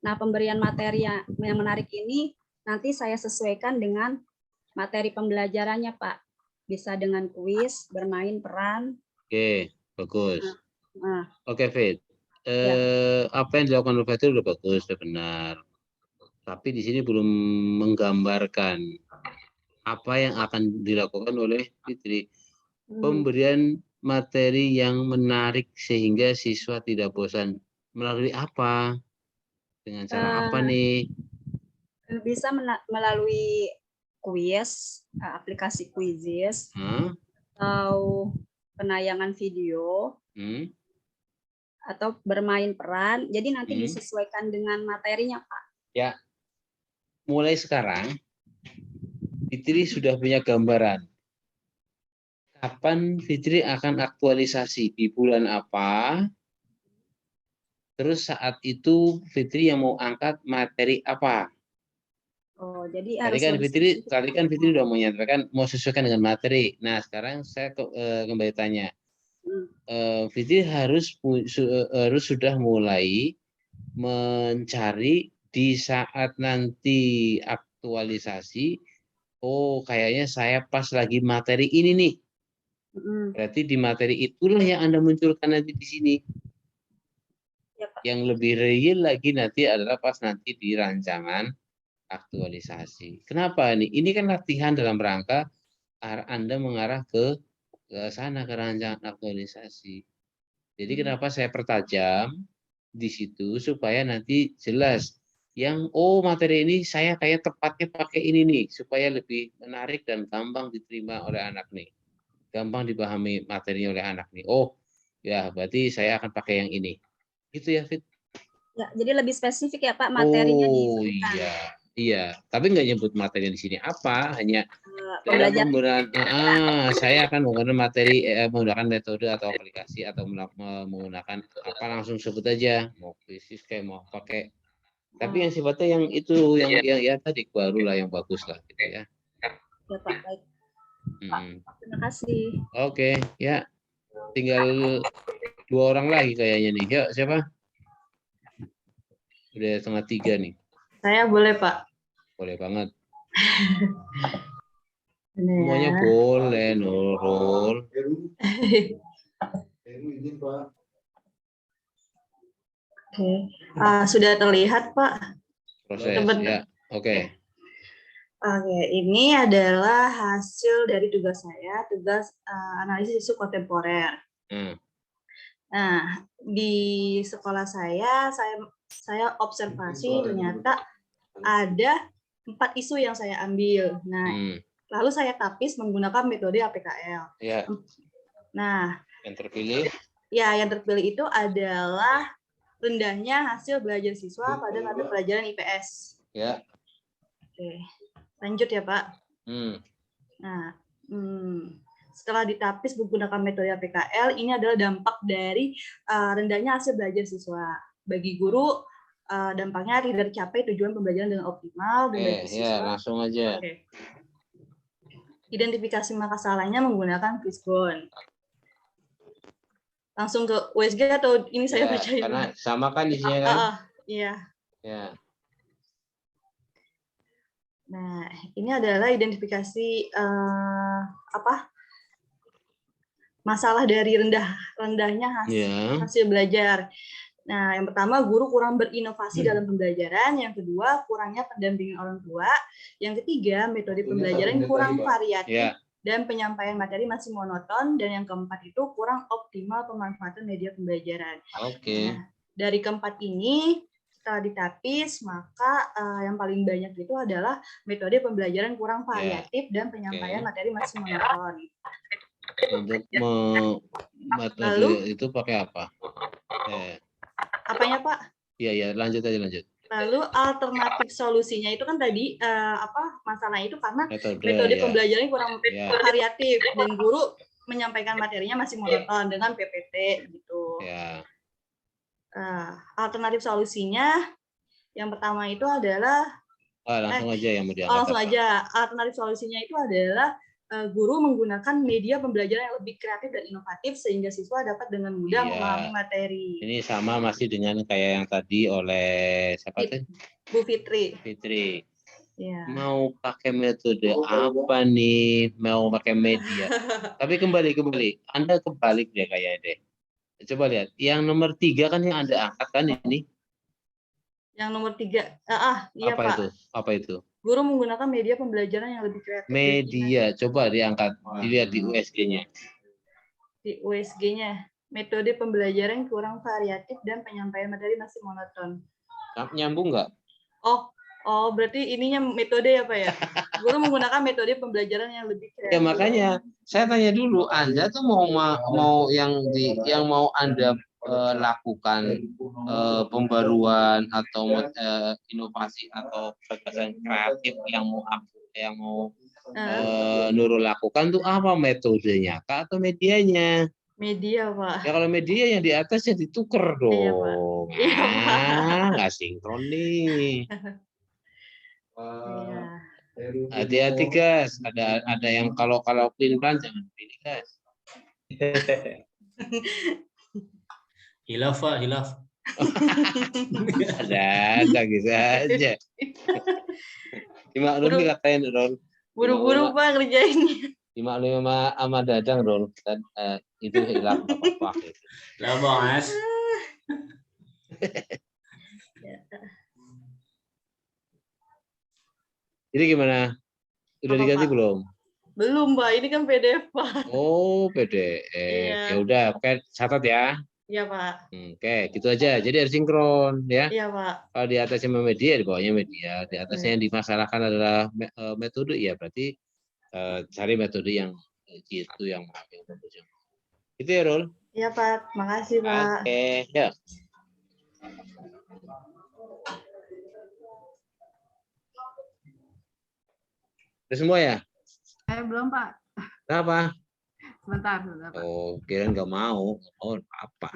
Nah, pemberian materi yang menarik ini nanti saya sesuaikan dengan materi pembelajarannya, Pak. Bisa dengan kuis, bermain peran. Oke, bagus. Oke, Fit. Apa yang dilakukan oleh Fitri udah bagus, udah benar. Tapi di sini belum menggambarkan apa yang akan dilakukan oleh Fitri. Pemberian materi yang menarik sehingga siswa tidak bosan. Melalui apa? Dengan cara apa nih? Bisa melalui kuis, aplikasi Quizizz, atau penayangan video, atau bermain peran. Jadi nanti disesuaikan dengan materinya, Pak. Ya, mulai sekarang Fitri sudah punya gambaran. Kapan Fitri akan aktualisasi, di bulan apa? Terus saat itu Fitri yang mau angkat materi apa? Oh, jadi tadi kan Fitri sudah menyatakan mau sesuaikan dengan materi. Nah, sekarang saya kembali tanya. Fitri harus sudah mulai mencari di saat nanti aktualisasi. Oh, kayaknya saya pas lagi materi ini nih. Berarti di materi itulah yang Anda munculkan nanti di sini. Yang lebih real lagi nanti adalah pas nanti di rancangan aktualisasi. Kenapa nih? Ini kan latihan dalam rangka Anda mengarah ke sana, ke rancangan aktualisasi. Jadi kenapa saya pertajam di situ supaya nanti jelas yang materi ini saya kayak tepatnya pakai ini nih supaya lebih menarik dan gampang diterima oleh anak nih. Gampang dipahami materinya oleh anak nih. Oh, ya berarti saya akan pakai yang ini. Gitu ya, Fit? Ya, jadi lebih spesifik ya, Pak, materinya disebutkan. Iya, tapi nggak nyebut materi di sini apa, hanya pembelajaran. Saya akan menggunakan materi, menggunakan metode atau aplikasi atau menggunakan apa langsung sebut aja, mau krisis kayak mau pakai. Tapi yang sifatnya yang itu, yang tadi baru lah, yang bagus lah, gitu ya. Ya, Pak, baik. Pak, terima kasih. Oke, ya, tinggal 2 orang lagi kayaknya nih. Yuk, siapa? Udah 2:30 nih. Saya boleh, Pak. Boleh banget. Ini Semuanya ya. boleh, Nurul. Izin, Pak. Oke. Sudah terlihat, Pak. Proses, Sebentar. ya. Oke. Oke, ini adalah hasil dari tugas saya, tugas analisis isu kontemporer. Nah, di sekolah saya observasi ternyata ada 4 isu yang saya ambil. Nah, lalu saya tapis menggunakan metode APKL. Ya. Nah, yang terpilih? Ya, yang terpilih itu adalah rendahnya hasil belajar siswa pada mata pelajaran IPS. Ya. Oke, lanjut ya Pak. Nah, setelah ditapis menggunakan metode APKL, ini adalah dampak dari rendahnya hasil belajar siswa. Bagi guru, dampaknya tidak tercapai tujuan pembelajaran dengan optimal. Dan bagi siswa, langsung aja. Okay. Identifikasi maka salahnya menggunakan Fishbone. Langsung ke USG atau ini saya bacain? Karena sama kan isinya kan? Iya. Ya. Nah, ini adalah identifikasi masalah dari rendahnya hasil belajar. Nah, yang pertama guru kurang berinovasi dalam pembelajaran, yang kedua kurangnya pendampingan orang tua, yang ketiga metode pembelajaran kurang variatif dan penyampaian materi masih monoton, dan yang keempat itu kurang optimal pemanfaatan media pembelajaran. Oke. Nah, dari keempat ini setelah ditapis, maka yang paling banyak itu adalah metode pembelajaran kurang variatif dan penyampaian materi masih monoton. Untuk metode itu pakai apa? Apanya Pak? Iya, lanjut aja lanjut. Lalu alternatif solusinya itu kan tadi masalahnya itu karena metode pembelajaran kurang variatif dan guru menyampaikan materinya masih monoton dengan PPT gitu. Alternatif solusinya yang pertama itu adalah langsung aja yang mau diangkat. Langsung aja. Alternatif solusinya itu adalah guru menggunakan media pembelajaran yang lebih kreatif dan inovatif sehingga siswa dapat dengan mudah memahami materi. Ini sama masih dengan kayak yang tadi oleh siapa tuh? Bu Fitri. Fitri. Mau pakai metode apa nih? Mau pakai media? Tapi kembali. Anda kebalik deh kayaknya deh. Coba lihat. Yang nomor 3 kan yang Anda angkat kan ini? Yang nomor 3. Iya apa Pak. Apa itu? Guru menggunakan media pembelajaran yang lebih kreatif. Media, coba diangkat, dilihat di USG-nya. Di USG-nya, metode pembelajaran kurang variatif dan penyampaian materi masih monoton. Nyambung nggak? Oh, berarti ininya metode ya Pak ya? Guru menggunakan metode pembelajaran yang lebih kreatif. Ya makanya, saya tanya dulu, Anda tuh mau yang mau Anda lakukan pembaruan atau inovasi atau gagasan kreatif yang mau Nurul lakukan tuh apa metodenya Kak atau medianya? Media Pak. Ya kalau media yang di atas ya ditukar dong. Iya, Pak. Nggak sinkron nih. Hati-hati guys. Ada yang kalau pelin-pelan jangan pilih guys. Hilaf Pak, hilaf. Ada gitu aja. Dimaklumi katain Ron. Buru-buru Pak kerjainnya. Dimaklumi sama Dadang Ron. Itu hilaf apa-apa. Lah Mas. Jadi gimana? Udah diganti belum? Belum, Pak. Ini kan PDF, Pak. Oh, PDF. Ya udah, oke, catat ya. Iya, Pak. Oke, gitu aja. Jadi harus sinkron ya. Iya, Pak. Kalau di atasnya media, di bawahnya media. Di atasnya yang dimasalahkan adalah metode, ya berarti cari metode yang itu yang bagus. Itu ya, Rul? Iya, Pak. Makasih, Pak. Oke, ya. Udah semua ya? Belum, Pak. Kenapa? Sebentar, Pak. Oh, kirain nggak mau. Oh, apa?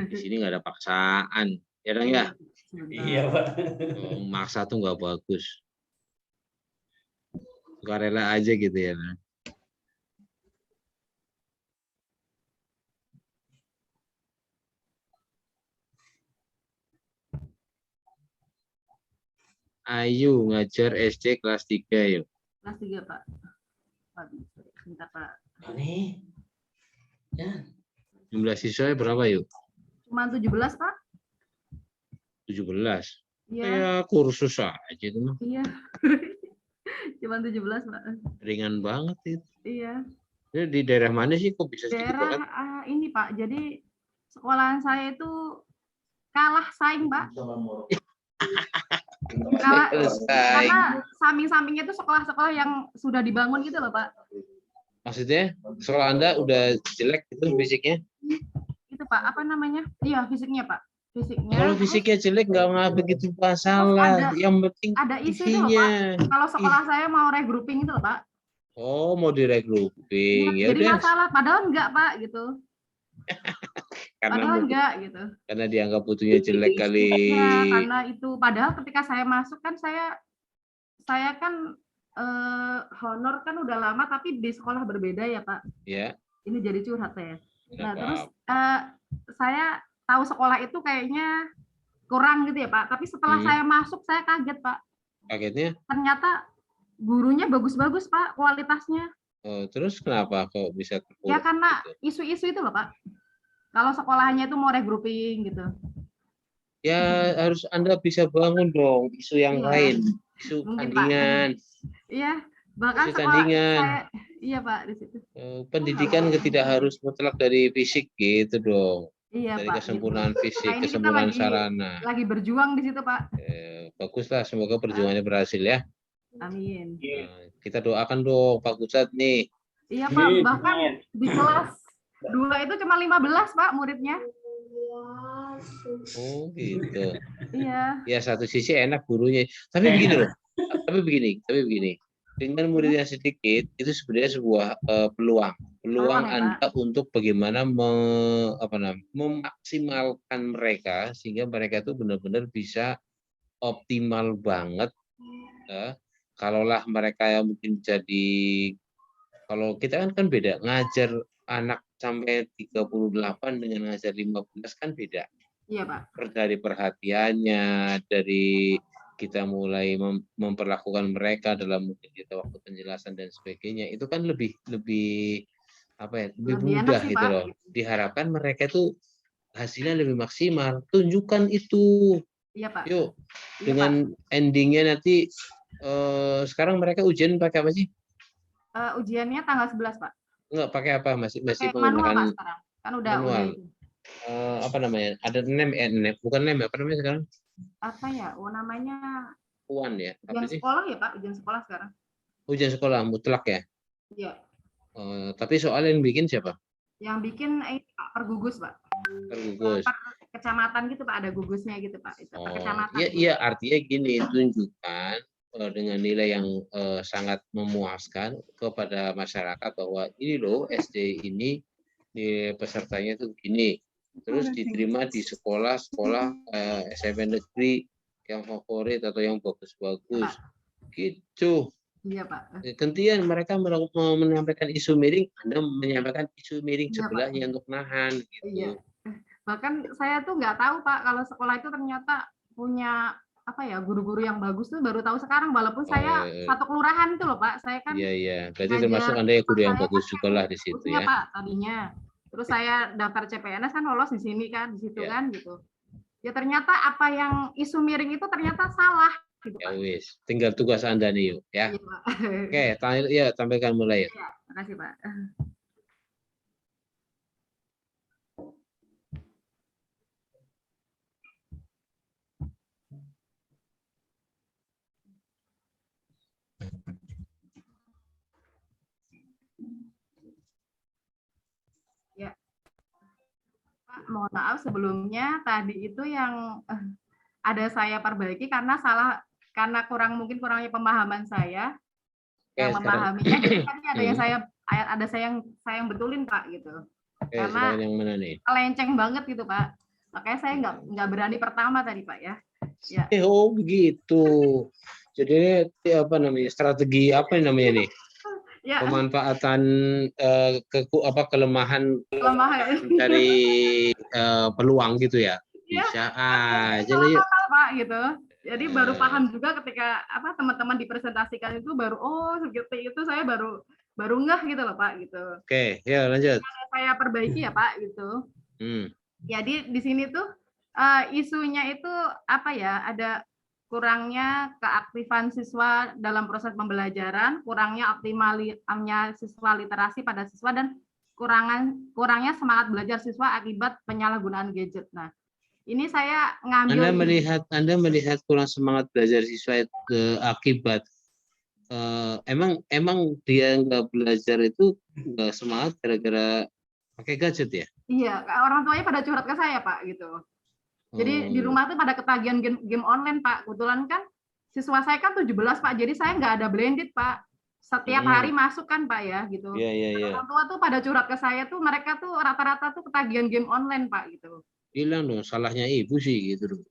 Di sini nggak ada paksaan. Ya dong ya? Iya, Pak. Maksa tuh nggak bagus. Suka rela aja gitu ya. Ayu ngajar SD kelas 3 yuk. Kelas 3 Pak. Bentar Pak. Ini. Ya. Jumlah siswa berapa yuk? Cuma 17 Pak. 17. Iya. Ya kursus aja itu mah. Iya. Cuma 17 Pak. Ringan banget itu. Iya. Ini di daerah mana sih kok bisa segitu Daerah banget? ini Pak. Jadi sekolahan saya itu kalah saing Pak. Karena samping-sampingnya itu sekolah-sekolah yang sudah dibangun gitu loh Pak. Maksudnya sekolah Anda udah jelek itu fisiknya? Itu Pak, apa namanya? Iya, fisiknya Pak. Fisiknya. Kalau fisiknya jelek nggak begitu masalah. Yang penting ada isu itu loh Pak. Kalau sekolah saya mau regrouping itu loh Pak. Oh, mau direkruping. Ya, jadi udah. masalah, padahal enggak Pak gitu. Padahal enggak gitu. Karena dianggap putunya jelek kali. Ya, karena itu. Padahal ketika saya masuk kan saya kan honor kan udah lama tapi di sekolah berbeda ya Pak. Ya. Ini jadi curhat saya. Nah terus saya tahu sekolah itu kayaknya kurang gitu ya Pak. Tapi setelah saya masuk saya kaget Pak. Kagetnya? Ternyata gurunya bagus-bagus Pak kualitasnya. Oh, terus kenapa kok bisa terpuruk? Ya karena isu-isu itu loh Pak. Kalau sekolahnya itu mau regrouping gitu. Ya harus Anda bisa bangun dong isu yang lain. Isu mungkin, tandingan. Iya, bahkan isu tandingan. Iya Pak di situ. Pendidikan tidak harus mutlak dari fisik gitu dong. Iya dari Pak. kesempurnaan gitu. fisik, Nah, kesempurnaan sarana. Lagi berjuang di situ Pak. Baguslah, semoga perjuangannya berhasil ya. Amin. Nah, kita doakan dong Pak Kucat nih. Iya Pak, bahkan di kelas 2 itu cuma 15 Pak muridnya. Oh gitu. Iya. Ya satu sisi enak gurunya. Tapi begini loh. Tapi begini. Dengan murid yang sedikit itu sebenarnya sebuah peluang Anda untuk bagaimana memaksimalkan mereka sehingga mereka itu benar-benar bisa optimal banget. Kalaulah mereka yang mungkin jadi, kalau kita kan beda, ngajar anak sampai 38 dengan ngajar 15 kan beda. Iya Pak. Dari perhatiannya, dari kita mulai memperlakukan mereka dalam mungkin kita waktu penjelasan dan sebagainya, itu kan lebih mudah gitu loh. Diharapkan mereka itu hasilnya lebih maksimal. Tunjukkan itu. Iya Pak. Yuk, dengan endingnya nanti. Sekarang mereka ujian pakai apa sih? Ujiannya tanggal 11 Pak. Enggak, pakai apa? Masih menggunakan manual Pak sekarang. Kan udah apa namanya? Ada NEM, bukan NEM, apa namanya sekarang? Apa ya? Namanya UAN ya? Ujian sekolah ya Pak, ujian sekolah sekarang. Ujian sekolah mutlak ya? Iya. Tapi soal yang bikin siapa? Yang bikin Pergugus Pak. Pergugus. Kecamatan gitu Pak, ada gugusnya gitu Pak. Itu kecamatan. Iya, artinya gini, tunjukkan dengan nilai yang sangat memuaskan kepada masyarakat bahwa ini loh SD ini di pesertanya itu gini, terus diterima di sekolah SMP negeri yang favorit atau yang bagus-bagus gitu. Iya Pak. Gantian mereka menyampaikan isu miring, Anda menyampaikan isu miring sebelahnya untuk nahan gitu. Iya. Bahkan saya tuh nggak tahu Pak kalau sekolah itu ternyata punya guru-guru yang bagus tuh baru tahu sekarang, walaupun saya satu kelurahan itu loh Pak. Saya kan berarti termasuk Anda ya guru yang bagus juga lah di situ ya Pak tadinya. Terus saya daftar CPNS kan lolos di sini kan, di situ kan gitu. Ya ternyata apa yang isu miring itu ternyata salah gitu Pak. Ya wis, tinggal tugas Anda nih yuk ya. Iya, Oke, tampilkan mulai ya. Terima kasih Pak. Mohon maaf sebelumnya tadi itu yang ada saya perbaiki karena mungkin kurangnya pemahaman saya yang memahaminya. Jadi tadi ada yang betulin Pak gitu. Karena yang mana nih? Kelenceng banget gitu Pak. Makanya saya nggak berani pertama tadi Pak ya. Oh begitu. Jadi apa namanya, strategi apa namanya nih? Ya. Pemanfaatan kelemahan dari peluang gitu ya. Bisa aja ya, Pak gitu Jadi baru paham juga ketika teman-teman dipresentasikan itu baru seperti itu, saya baru ngeh gitu loh Pak gitu. Oke, ya lanjut. Saya perbaiki ya Pak gitu. Jadi di sini tuh isunya itu ada kurangnya keaktifan siswa dalam proses pembelajaran, kurangnya optimalnya siswa literasi pada siswa, dan kurangnya semangat belajar siswa akibat penyalahgunaan gadget. Nah, ini saya ngambil. Anda melihat kurang semangat belajar siswa itu akibat emang dia nggak belajar itu nggak semangat gara-gara pakai gadget ya? Iya, orang tuanya pada curhat ke saya Pak gitu. Jadi di rumah tuh pada ketagihan game online Pak. Kebetulan kan siswa saya kan 17 Pak. Jadi saya nggak ada blended Pak. Setiap hari masuk kan Pak ya gitu. Iya. Orang tua tuh pada curhat ke saya tuh mereka tuh rata-rata tuh ketagihan game online Pak gitu. Bilang dong salahnya ibu sih gitu dong.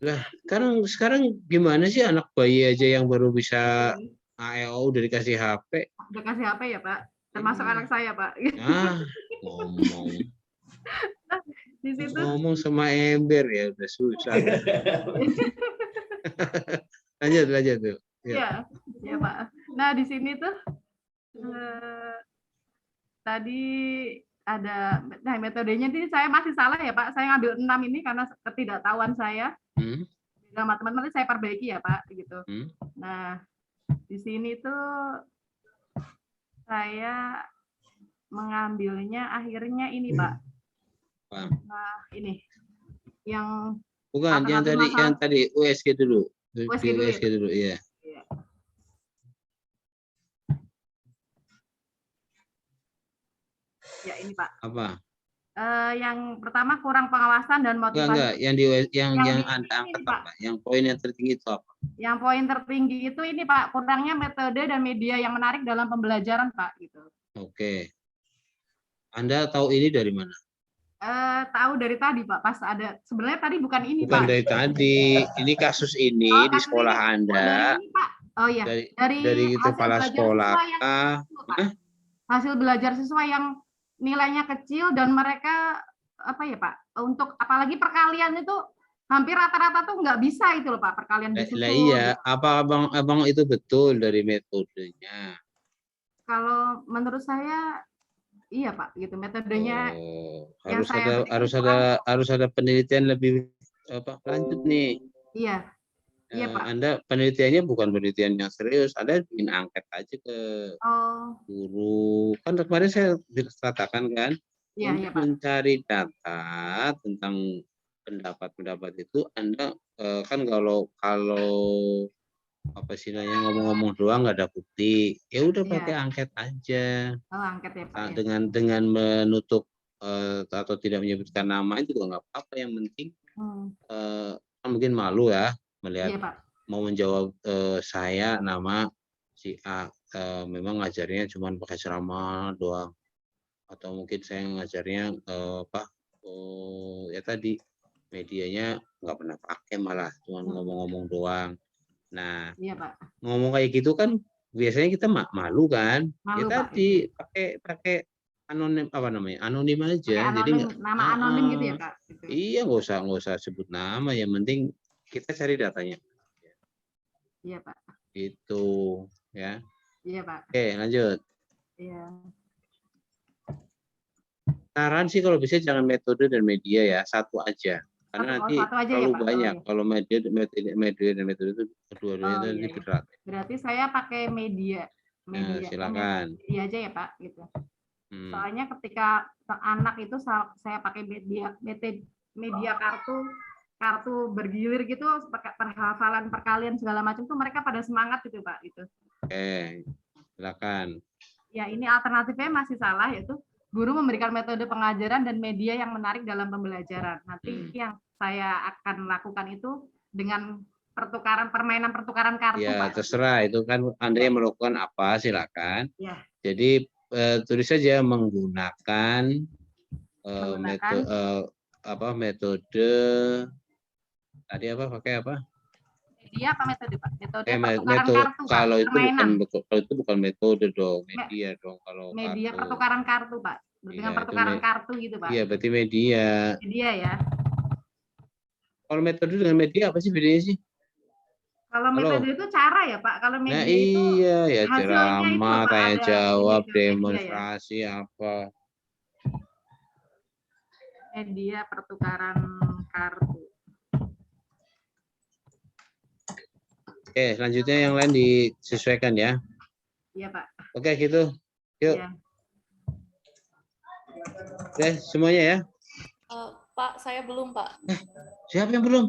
Lah sekarang gimana sih anak bayi aja yang baru bisa AEO udah dikasih HP? Udah kasih HP ya Pak. Termasuk anak saya Pak. Ngomong. Di situ Ngomong sama ember ya udah susah. lanjut tuh. Ya Pak. Nah di sini tuh tadi ada metodenya ini saya masih salah ya Pak. Saya ngambil 6 ini karena ketidaktahuan saya. Dalam teman-teman saya perbaiki ya Pak gitu. Nah di sini tuh saya mengambilnya akhirnya ini Pak. Nah ini yang bukan yang tadi USG dulu. USG dulu ya. Ya ini Pak. Apa? Yang pertama kurang pengawasan dan motivasi. Enggak, yang Anda angkat apa? Yang poin yang tertinggi itu apa? Yang poin tertinggi itu ini Pak, kurangnya metode dan media yang menarik dalam pembelajaran Pak gitu. Oke. Anda tahu ini dari mana? Tahu dari tadi Pak, pas ada sebenarnya tadi bukan ini Pak. Bukan dari tadi, ini kasus ini di sekolah Anda. Dari ini, Pak. Oh iya, dari kepala sekolah. Hasil belajar siswa yang nilainya kecil dan mereka Pak, untuk apalagi perkalian itu hampir rata-rata tuh nggak bisa itu loh Pak, perkalian disusun. Iya, apa abang itu betul dari metodenya? Kalau menurut saya iya Pak, gitu metodenya. Harus ada penelitian lebih lanjut nih. Iya. Iya Pak. Anda penelitiannya bukan penelitian yang serius, Anda bikin angket aja ke guru. Kan kemarin saya katakan kan, iya, Pak. Mencari data tentang pendapat-pendapat itu, Anda kan kalau apa sih namanya ngomong-ngomong doang nggak ada bukti, ya udah pakai angket aja. Angket ya Pak. Dengan menutup atau tidak menyebutkan nama itu juga nggak apa-apa, yang penting kan mungkin malu ya melihat mau menjawab saya nama si A memang ngajarnya cuma pakai ceramah doang, atau mungkin saya ngajarnya ya tadi medianya nggak pernah pakai, malah cuma ngomong-ngomong doang. Nah, ngomong kayak gitu kan biasanya kita malu kan? Ya tadi pakai anonim anonim aja. Anonim, jadi nama anonim gitu ya Pak? Gitu. Iya, nggak usah sebut nama, yang penting kita cari datanya. Iya Pak. Itu ya. Iya Pak. Oke, lanjut. Iya. Saran sih kalau bisa jangan metode dan media ya, satu aja. Karena nanti terlalu banyak. Kalau media dan metode itu kedua-duanya nanti berat. Berarti saya pakai media. Silakan. Iya aja ya Pak, gitu. Soalnya ketika anak itu saya pakai media kartu bergilir gitu, perhafalan perkalian segala macam tuh mereka pada semangat gitu Pak gitu. Oke, silakan. Ya ini alternatifnya masih salah, yaitu guru memberikan metode pengajaran dan media yang menarik dalam pembelajaran. Nanti yang saya akan lakukan itu dengan permainan pertukaran kartu ya, Pak. Terserah, itu kan Anda yang melakukan apa, silakan. Ya. Jadi tulis saja menggunakan metode tadi pakai apa? Media apa metode Pak? Metode kartu. Kalau itu bukan metode dong, media dong kalau media kartu. Pertukaran kartu Pak. Dengan pertukaran kartu gitu Pak. Iya, berarti media. Media ya. Kalau metode dengan media apa sih bedanya sih? Kalau metode itu cara ya Pak. Kalau Nah media itu iya ya, hasilnya itu loh ceramah, Pak. tanya Ada jawab, media ya. demonstrasi apa. Media pertukaran kartu. Oke, selanjutnya yang lain disesuaikan ya. Iya Pak. Oke gitu. Yuk. Iya. Oke, semuanya ya. Pak, saya belum, Pak. Siapa yang belum?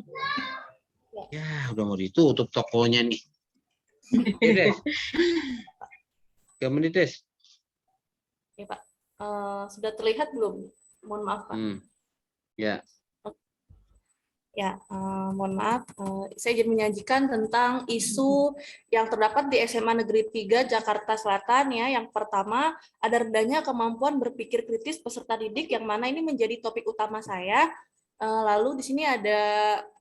Ya, udah mau ditutup tokonya nih. Oke, Des. 3 menit, Des. Ya, Pak. Sudah terlihat belum? Mohon maaf, Pak. Ya. Ya, mohon maaf. Saya ingin menyajikan tentang isu yang terdapat di SMA Negeri 3 Jakarta Selatan ya. Yang pertama, ada rendahnya kemampuan berpikir kritis peserta didik, yang mana ini menjadi topik utama saya. Lalu di sini ada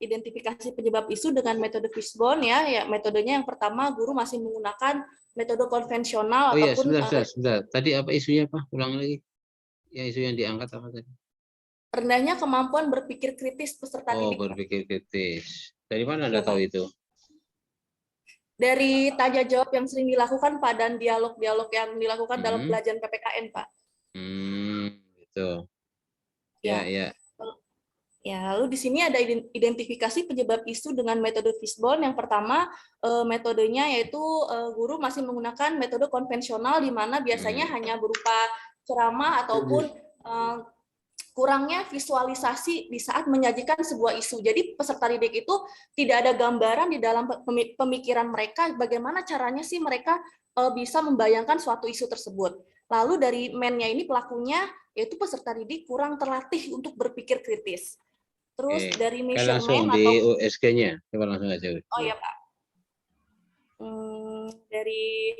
identifikasi penyebab isu dengan metode Fishbone ya. Ya, metodenya yang pertama, guru masih menggunakan metode konvensional ataupun sebentar. Tadi apa isunya, Pak? Ulang lagi. Yang isu yang diangkat apa tadi? Rendahnya kemampuan berpikir kritis peserta didik. Oh, berpikir kritis. Dari mana Anda tahu itu? Dari tanya jawab yang sering dilakukan, Pak, dan dialog-dialog yang dilakukan dalam pelajaran PPKN, Pak. Gitu. Ya. Ya, lalu di sini ada identifikasi penyebab isu dengan metode Fishbone. Yang pertama, metodenya yaitu guru masih menggunakan metode konvensional, di mana biasanya hanya berupa ceramah ataupun kurangnya visualisasi di saat menyajikan sebuah isu. Jadi peserta didik itu tidak ada gambaran di dalam pemikiran mereka bagaimana caranya sih mereka bisa membayangkan suatu isu tersebut. Lalu dari men-nya ini pelakunya yaitu peserta didik kurang terlatih untuk berpikir kritis. Terus dari measurement langsung atau di USG-nya, coba langsung aja. Oh ya Pak. Dari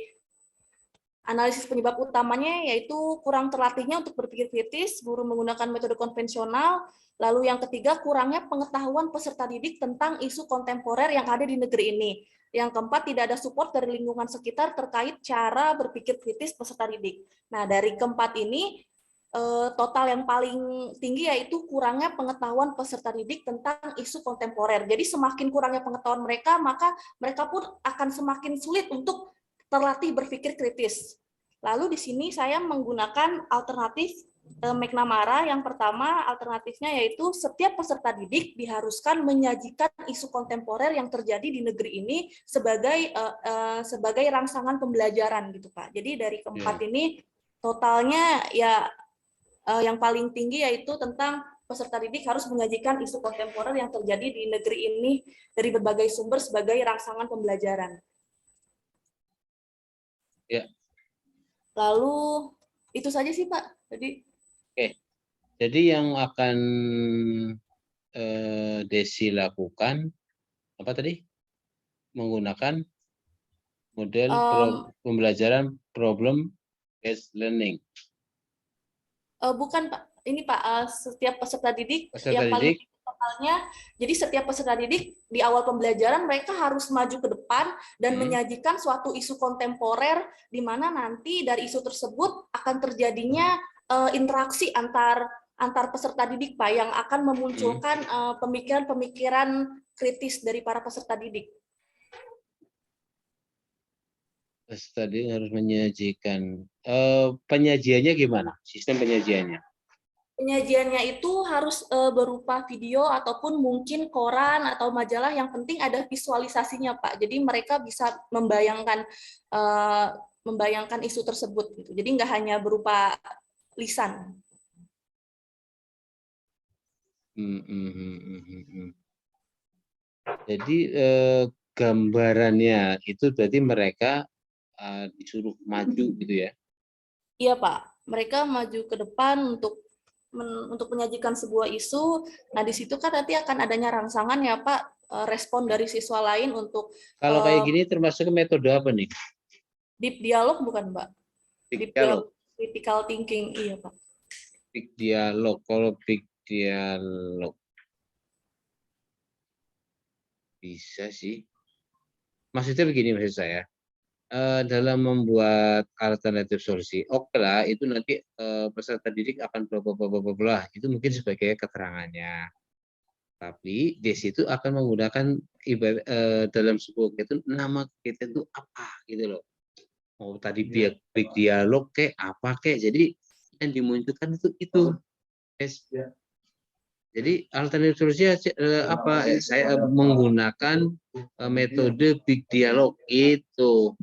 analisis penyebab utamanya yaitu kurang terlatihnya untuk berpikir kritis, guru menggunakan metode konvensional. Lalu yang ketiga, kurangnya pengetahuan peserta didik tentang isu kontemporer yang ada di negeri ini. Yang keempat, tidak ada support dari lingkungan sekitar terkait cara berpikir kritis peserta didik. Nah, dari keempat ini, total yang paling tinggi yaitu kurangnya pengetahuan peserta didik tentang isu kontemporer. Jadi semakin kurangnya pengetahuan mereka, maka mereka pun akan semakin sulit untuk terlatih berpikir kritis. Lalu di sini saya menggunakan alternatif McNamara. Yang pertama, alternatifnya yaitu setiap peserta didik diharuskan menyajikan isu kontemporer yang terjadi di negeri ini sebagai rangsangan pembelajaran gitu Pak. Jadi dari keempat ini totalnya ya yang paling tinggi yaitu tentang peserta didik harus menyajikan isu kontemporer yang terjadi di negeri ini dari berbagai sumber sebagai rangsangan pembelajaran. Ya. Lalu itu saja sih Pak. Jadi yang akan Desi lakukan apa tadi? Menggunakan model pembelajaran problem based learning. Bukan Pak. Ini Pak, setiap peserta didik yang paling totalnya, jadi setiap peserta didik di awal pembelajaran mereka harus maju ke depan dan menyajikan suatu isu kontemporer di mana nanti dari isu tersebut akan terjadinya interaksi antar peserta didik Pak yang akan memunculkan pemikiran-pemikiran kritis dari para peserta didik. Peserta didik harus menyajikan penyajiannya gimana? Sistem penyajiannya? Penyajiannya itu harus berupa video ataupun mungkin koran atau majalah, yang penting ada visualisasinya Pak. Jadi mereka bisa membayangkan isu tersebut gitu. Jadi nggak hanya berupa lisan. Jadi gambarannya itu berarti mereka disuruh maju gitu ya? Iya Pak, mereka maju ke depan untuk menyajikan sebuah isu. Nah di situ kan nanti akan adanya rangsangan ya Pak, respon dari siswa lain untuk. Kalau kayak gini termasuk metode apa nih? Deep dialog bukan Mbak? Deep dialog. Critical thinking, iya Pak. Big dialog, kalau big dialog bisa sih. Maksudnya begini maksud saya. Dalam membuat alternatif solusi, oke lah itu nanti peserta didik akan bla bla bla bla, itu mungkin sebagai keterangannya. Tapi Desi itu akan menggunakan dalam sebuah kegiatan nama kegiatan itu apa gitu loh. Oh tadi big dialog kayak apa kayak, jadi yang dimunculkan itu. Yes. Jadi alternatif solusinya apa? Saya menggunakan metode big dialog itu.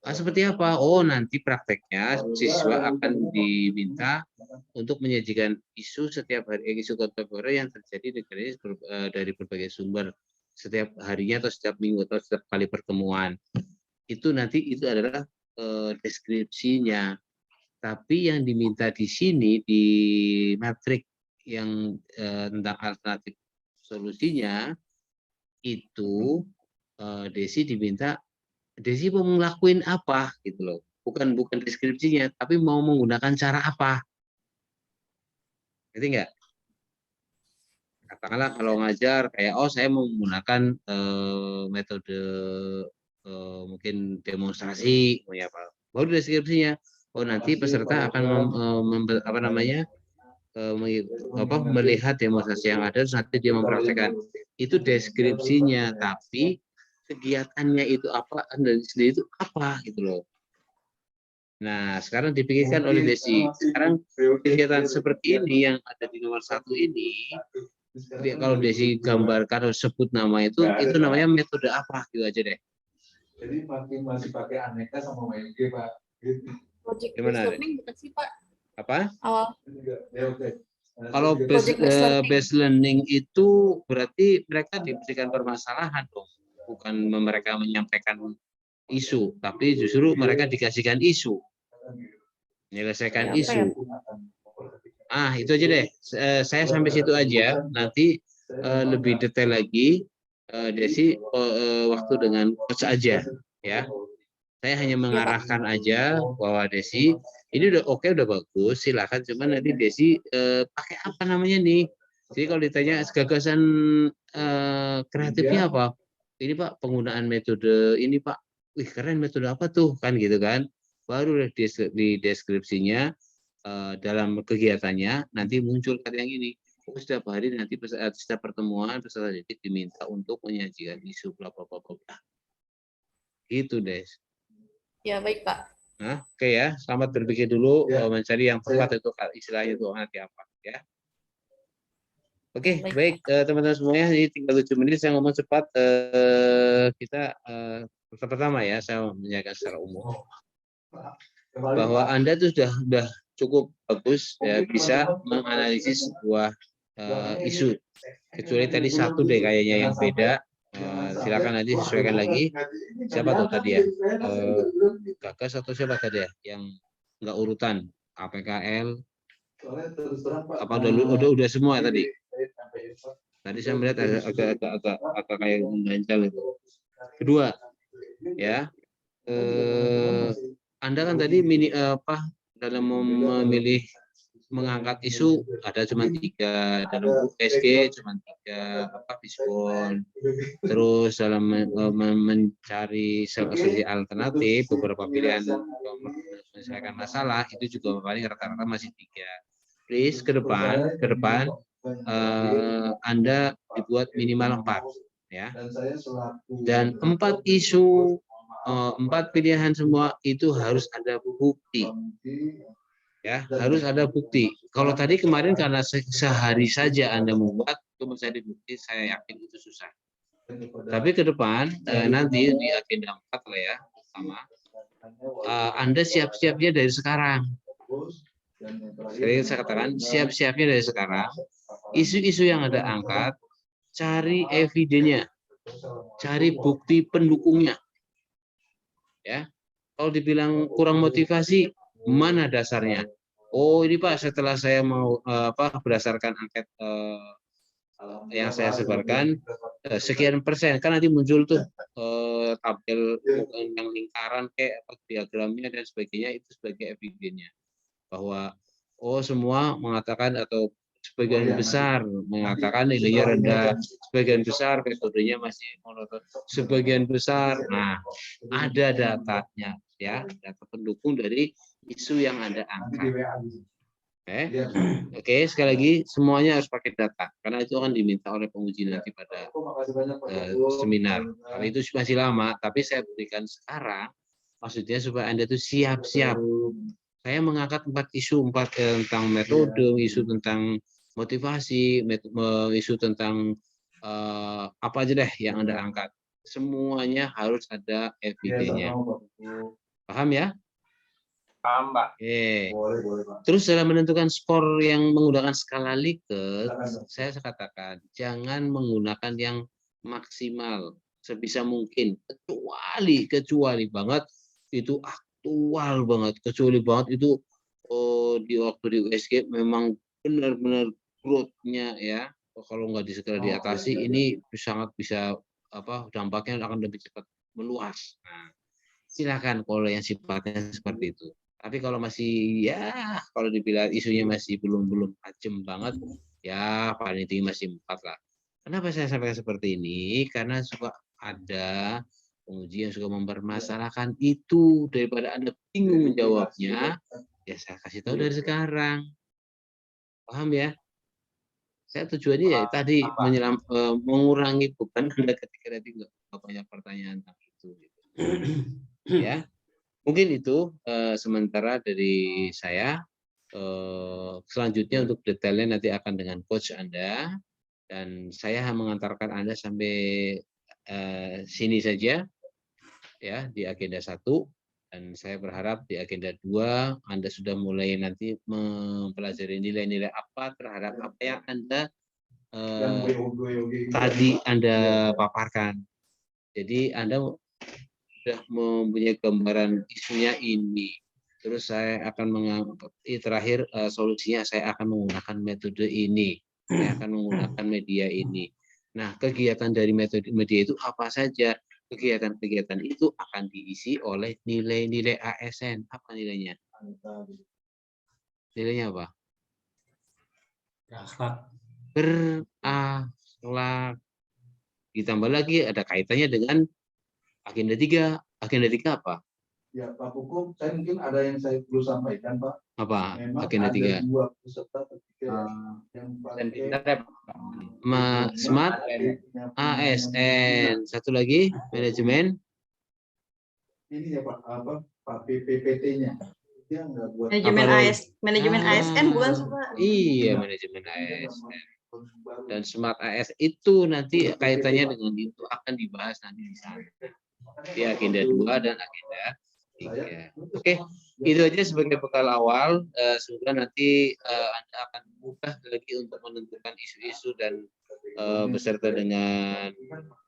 Nah, seperti apa? Oh, nanti prakteknya siswa akan diminta untuk menyajikan isu setiap hari, isu kontemporer yang terjadi dari berbagai sumber setiap harinya atau setiap minggu atau setiap kali pertemuan. Itu nanti itu adalah deskripsinya. Tapi yang diminta di sini di matrik yang tentang alternatif solusinya itu Desi diminta, Desi mau ngelakuin apa gitu loh, bukan deskripsinya, tapi mau menggunakan cara apa, ngerti nggak? Katakanlah kalau ngajar kayak saya mau menggunakan metode mungkin demonstrasi, apa, baru deskripsinya. Oh nanti peserta akan melihat demonstrasi yang ada, terus nanti dia mempraktekkan. Itu deskripsinya, tapi kegiatannya itu apa, Anda sendiri itu apa gitu loh. Nah, sekarang dipikirkan oleh Desi. Sekarang kegiatan seperti ini yang ada di nomor 1 ini, kalau Desi gambarkan atau sebut nama itu namanya metode apa gitu aja deh. Jadi masih pakai aneka sama WG, Pak. Gimana? Bukan sih, Pak? Apa? Oke. Kalau based learning itu berarti mereka diberikan permasalahan dong. Bukan mereka menyampaikan isu, tapi justru mereka dikasihkan isu, menyelesaikan isu. Itu aja deh. Saya sampai situ aja. Nanti lebih detail lagi, Desi waktu dengan coach aja, ya. Saya hanya mengarahkan aja bahwa Desi ini udah oke, udah bagus, silakan. Cuman nanti Desi pakai apa namanya nih? Jadi kalau ditanya gagasan kreatifnya apa? Ini Pak penggunaan metode ini Pak, wih keren, metode apa tuh kan gitu kan, baru di deskripsinya dalam kegiatannya nanti muncul kata yang ini. Setiap hari nanti setiap pertemuan peserta didik diminta untuk menyajikan isu bla bla bla bla. Gitu Des. Ya baik Pak. Nah, oke ya, selamat berpikir dulu mencari yang tepat itu istilahnya itu nanti apa ya. Oke, baik teman-teman semuanya, ini tinggal 7 menit saya ngomong cepat. Kita pertama ya, saya menyampaikan secara umum bahwa Anda itu sudah cukup bagus ya, bisa menganalisis sebuah isu. Kecuali tadi satu deh kayaknya yang beda. Silakan nanti sesuaikan lagi. Siapa tuh tadi ya? Gagas atau siapa tadi ya? Yang nggak urutan APKL. Apa udah semua tadi? Tadi saya melihat agak kayak mengganjal itu. Kedua, ya, Anda kan tadi dalam memilih mengangkat isu ada cuma 3, dalam USG cuma 3 Fishbone, terus dalam mencari solusi alternatif beberapa pilihan menyelesaikan masalah itu juga paling rata-rata masih 3. Please ke depan Anda dibuat minimal 4 ya, dan 4 isu 4 pilihan semua itu harus ada bukti. Ya, harus ada bukti. Kalau tadi kemarin karena sehari saja Anda membuat itu mencari bukti, saya yakin itu susah. Tapi ke depan nanti di agenda 4 lah ya, pertama Anda siap-siapnya dari sekarang. Sekali saya katakan siap-siapnya dari sekarang. Isu-isu yang Anda angkat, cari evidennya, cari bukti pendukungnya. Ya, kalau dibilang kurang motivasi, mana dasarnya? Oh ini Pak, setelah saya mau berdasarkan angket yang saya sebarkan sekian persen, kan nanti muncul tuh tabel yang lingkaran kayak diagramnya dan sebagainya, itu sebagai evidennya bahwa semua mengatakan atau sebagian besar mengatakan nilainya rendah, sebagian besar metodenya masih monoton, sebagian besar. Nah, ada datanya ya, data pendukung dari isu yang Anda angkat. Oke, sekali lagi semuanya harus pakai data karena itu akan diminta oleh penguji nanti pada seminar. Kalau itu masih lama, tapi saya berikan sekarang, maksudnya supaya Anda itu siap-siap. Saya mengangkat 4 isu, 4 tentang metode, isu tentang motivasi, isu tentang apa aja deh yang Anda angkat. Semuanya harus ada FID-nya. Paham ya? Paham, Pak. Oke. Terus dalam menentukan skor yang menggunakan skala Likert, saya katakan jangan menggunakan yang maksimal sebisa mungkin, kecuali banget itu aktual banget, kecuali banget itu di waktu di USG memang benar-benar growth-nya ya. Kalau nggak segera diatasi, ini sangat bisa dampaknya akan lebih cepat meluas. Nah, silakan kalau yang sifatnya seperti itu. Tapi kalau masih kalau dibilang isunya masih belum tajam banget, ya paling tinggi masih 4 lah. Kenapa saya sampaikan seperti ini? Karena suka ada penguji yang suka mempermasalahkan itu, daripada Anda bingung menjawabnya, ya saya kasih tahu dari sekarang. Paham ya? Saya tujuannya ya tadi mengurangi beban Anda ketika nanti nggak banyak pertanyaan tentang itu. Gitu. Ya. Mungkin itu sementara dari saya. Selanjutnya untuk detailnya nanti akan dengan coach Anda, dan saya mengantarkan Anda sampai sini saja ya di agenda 1, dan saya berharap di agenda 2 Anda sudah mulai nanti mempelajari nilai-nilai apa terhadap apa yang Anda tadi Anda paparkan. Jadi Anda sudah mempunyai gambaran isunya ini. Terus saya akan terakhir solusinya saya akan menggunakan metode ini. Saya akan menggunakan media ini. Nah, kegiatan dari metode media itu apa saja? Kegiatan-kegiatan itu akan diisi oleh nilai-nilai ASN. Apa nilainya? Nilainya apa? Berakhlak. Ditambah lagi ada kaitannya dengan agenda 3. Agenda 3 apa? Ya, Pak Hukum, saya mungkin ada yang saya perlu sampaikan, Pak. Apa? Memang agenda 3. Ada 2 peserta ketika yang Smart ASN. Satu lagi, manajemen. Ini ya Pak, Pak PPT-nya. Dia nggak buat manajemen ASN bukan sih, Pak? Iya, manajemen ASN. Dan Smart ASN itu nanti kaitannya dengan itu akan dibahas nanti di sana. Di agenda 2 dan agenda 3. Oke, itu aja sebagai bekal awal. Semoga nanti Anda akan mudah lagi untuk menentukan isu-isu dan beserta dengan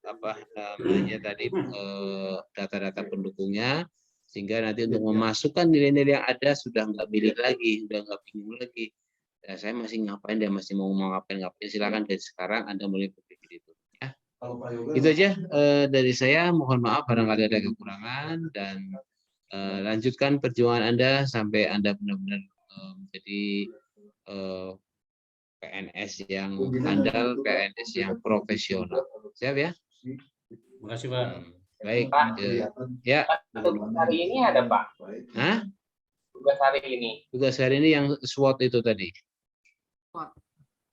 apa namanya tadi data-data pendukungnya, sehingga nanti untuk memasukkan nilai-nilai yang ada sudah nggak milik lagi, sudah nggak bingung lagi. Ya, saya masih ngapain dan masih mau ngapain, silakan dari sekarang Anda mulai berpikir itu. Itu aja dari saya. Mohon maaf barangkali ada kekurangan, dan lanjutkan perjuangan Anda sampai Anda benar-benar menjadi PNS yang handal, PNS yang profesional. Siap ya? Terima kasih, Pak. Baik. Pak, ya. Tugas hari ini ada, Pak? Hah? Tugas hari ini. Tugas hari ini yang SWOT itu tadi.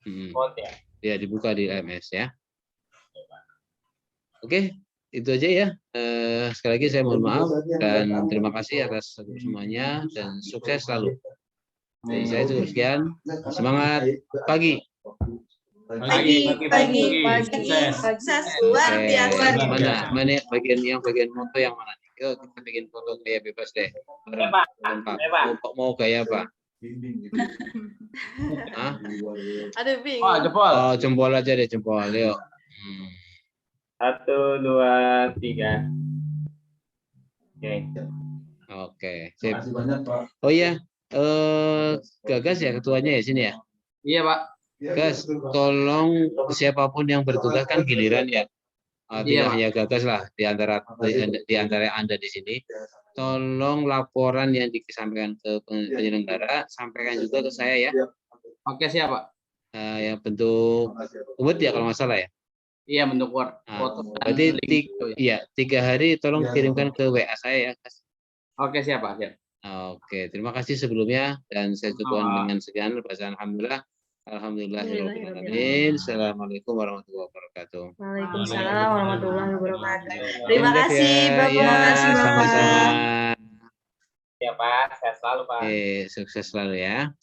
SWOT ya? Ya, dibuka di LMS ya. Oke, itu aja ya. Sekali lagi saya mohon maaf dan terima kasih atas semuanya, dan sukses selalu. Jadi saya cukup sekian. Semangat pagi. Pagi. Sukses luar biasa. Mana bagian foto yang mana nih? Yuk kita bikin foto gaya bebas deh. Mau gaya apa? Hah? Ada bingung. Jempol. Oh, jempol aja deh, jempol. Yuk. 1, 2, 3. Oke. Sip. Oh iya, Gagas ya ketuanya ya sini ya. Iya Pak. Gas, tolong siapapun yang bertugas kan giliran ya. Tidak hanya Gagas lah di antara Anda di sini. Tolong laporan yang disampaikan ke penyelenggara sampaikan juga ke saya ya. Oke, siap Pak. Yang bentuk Word ya kalau nggak salah ya. Iya, bentuk Word. Berarti 3 hari tolong kirimkan ke WA saya ya. Oke, siap Pak. Siap. Oke, terima kasih sebelumnya dan saya cukupkan dengan sekian bacaan alhamdulillah. Alhamdulillahirabbil alamin. Assalamualaikum warahmatullahi wabarakatuh. Waalaikumsalam warahmatullahi wabarakatuh. Terima kasih Bapak. Ya, sama-sama. Ya Pak, sehat selalu Pak. Sukses selalu ya.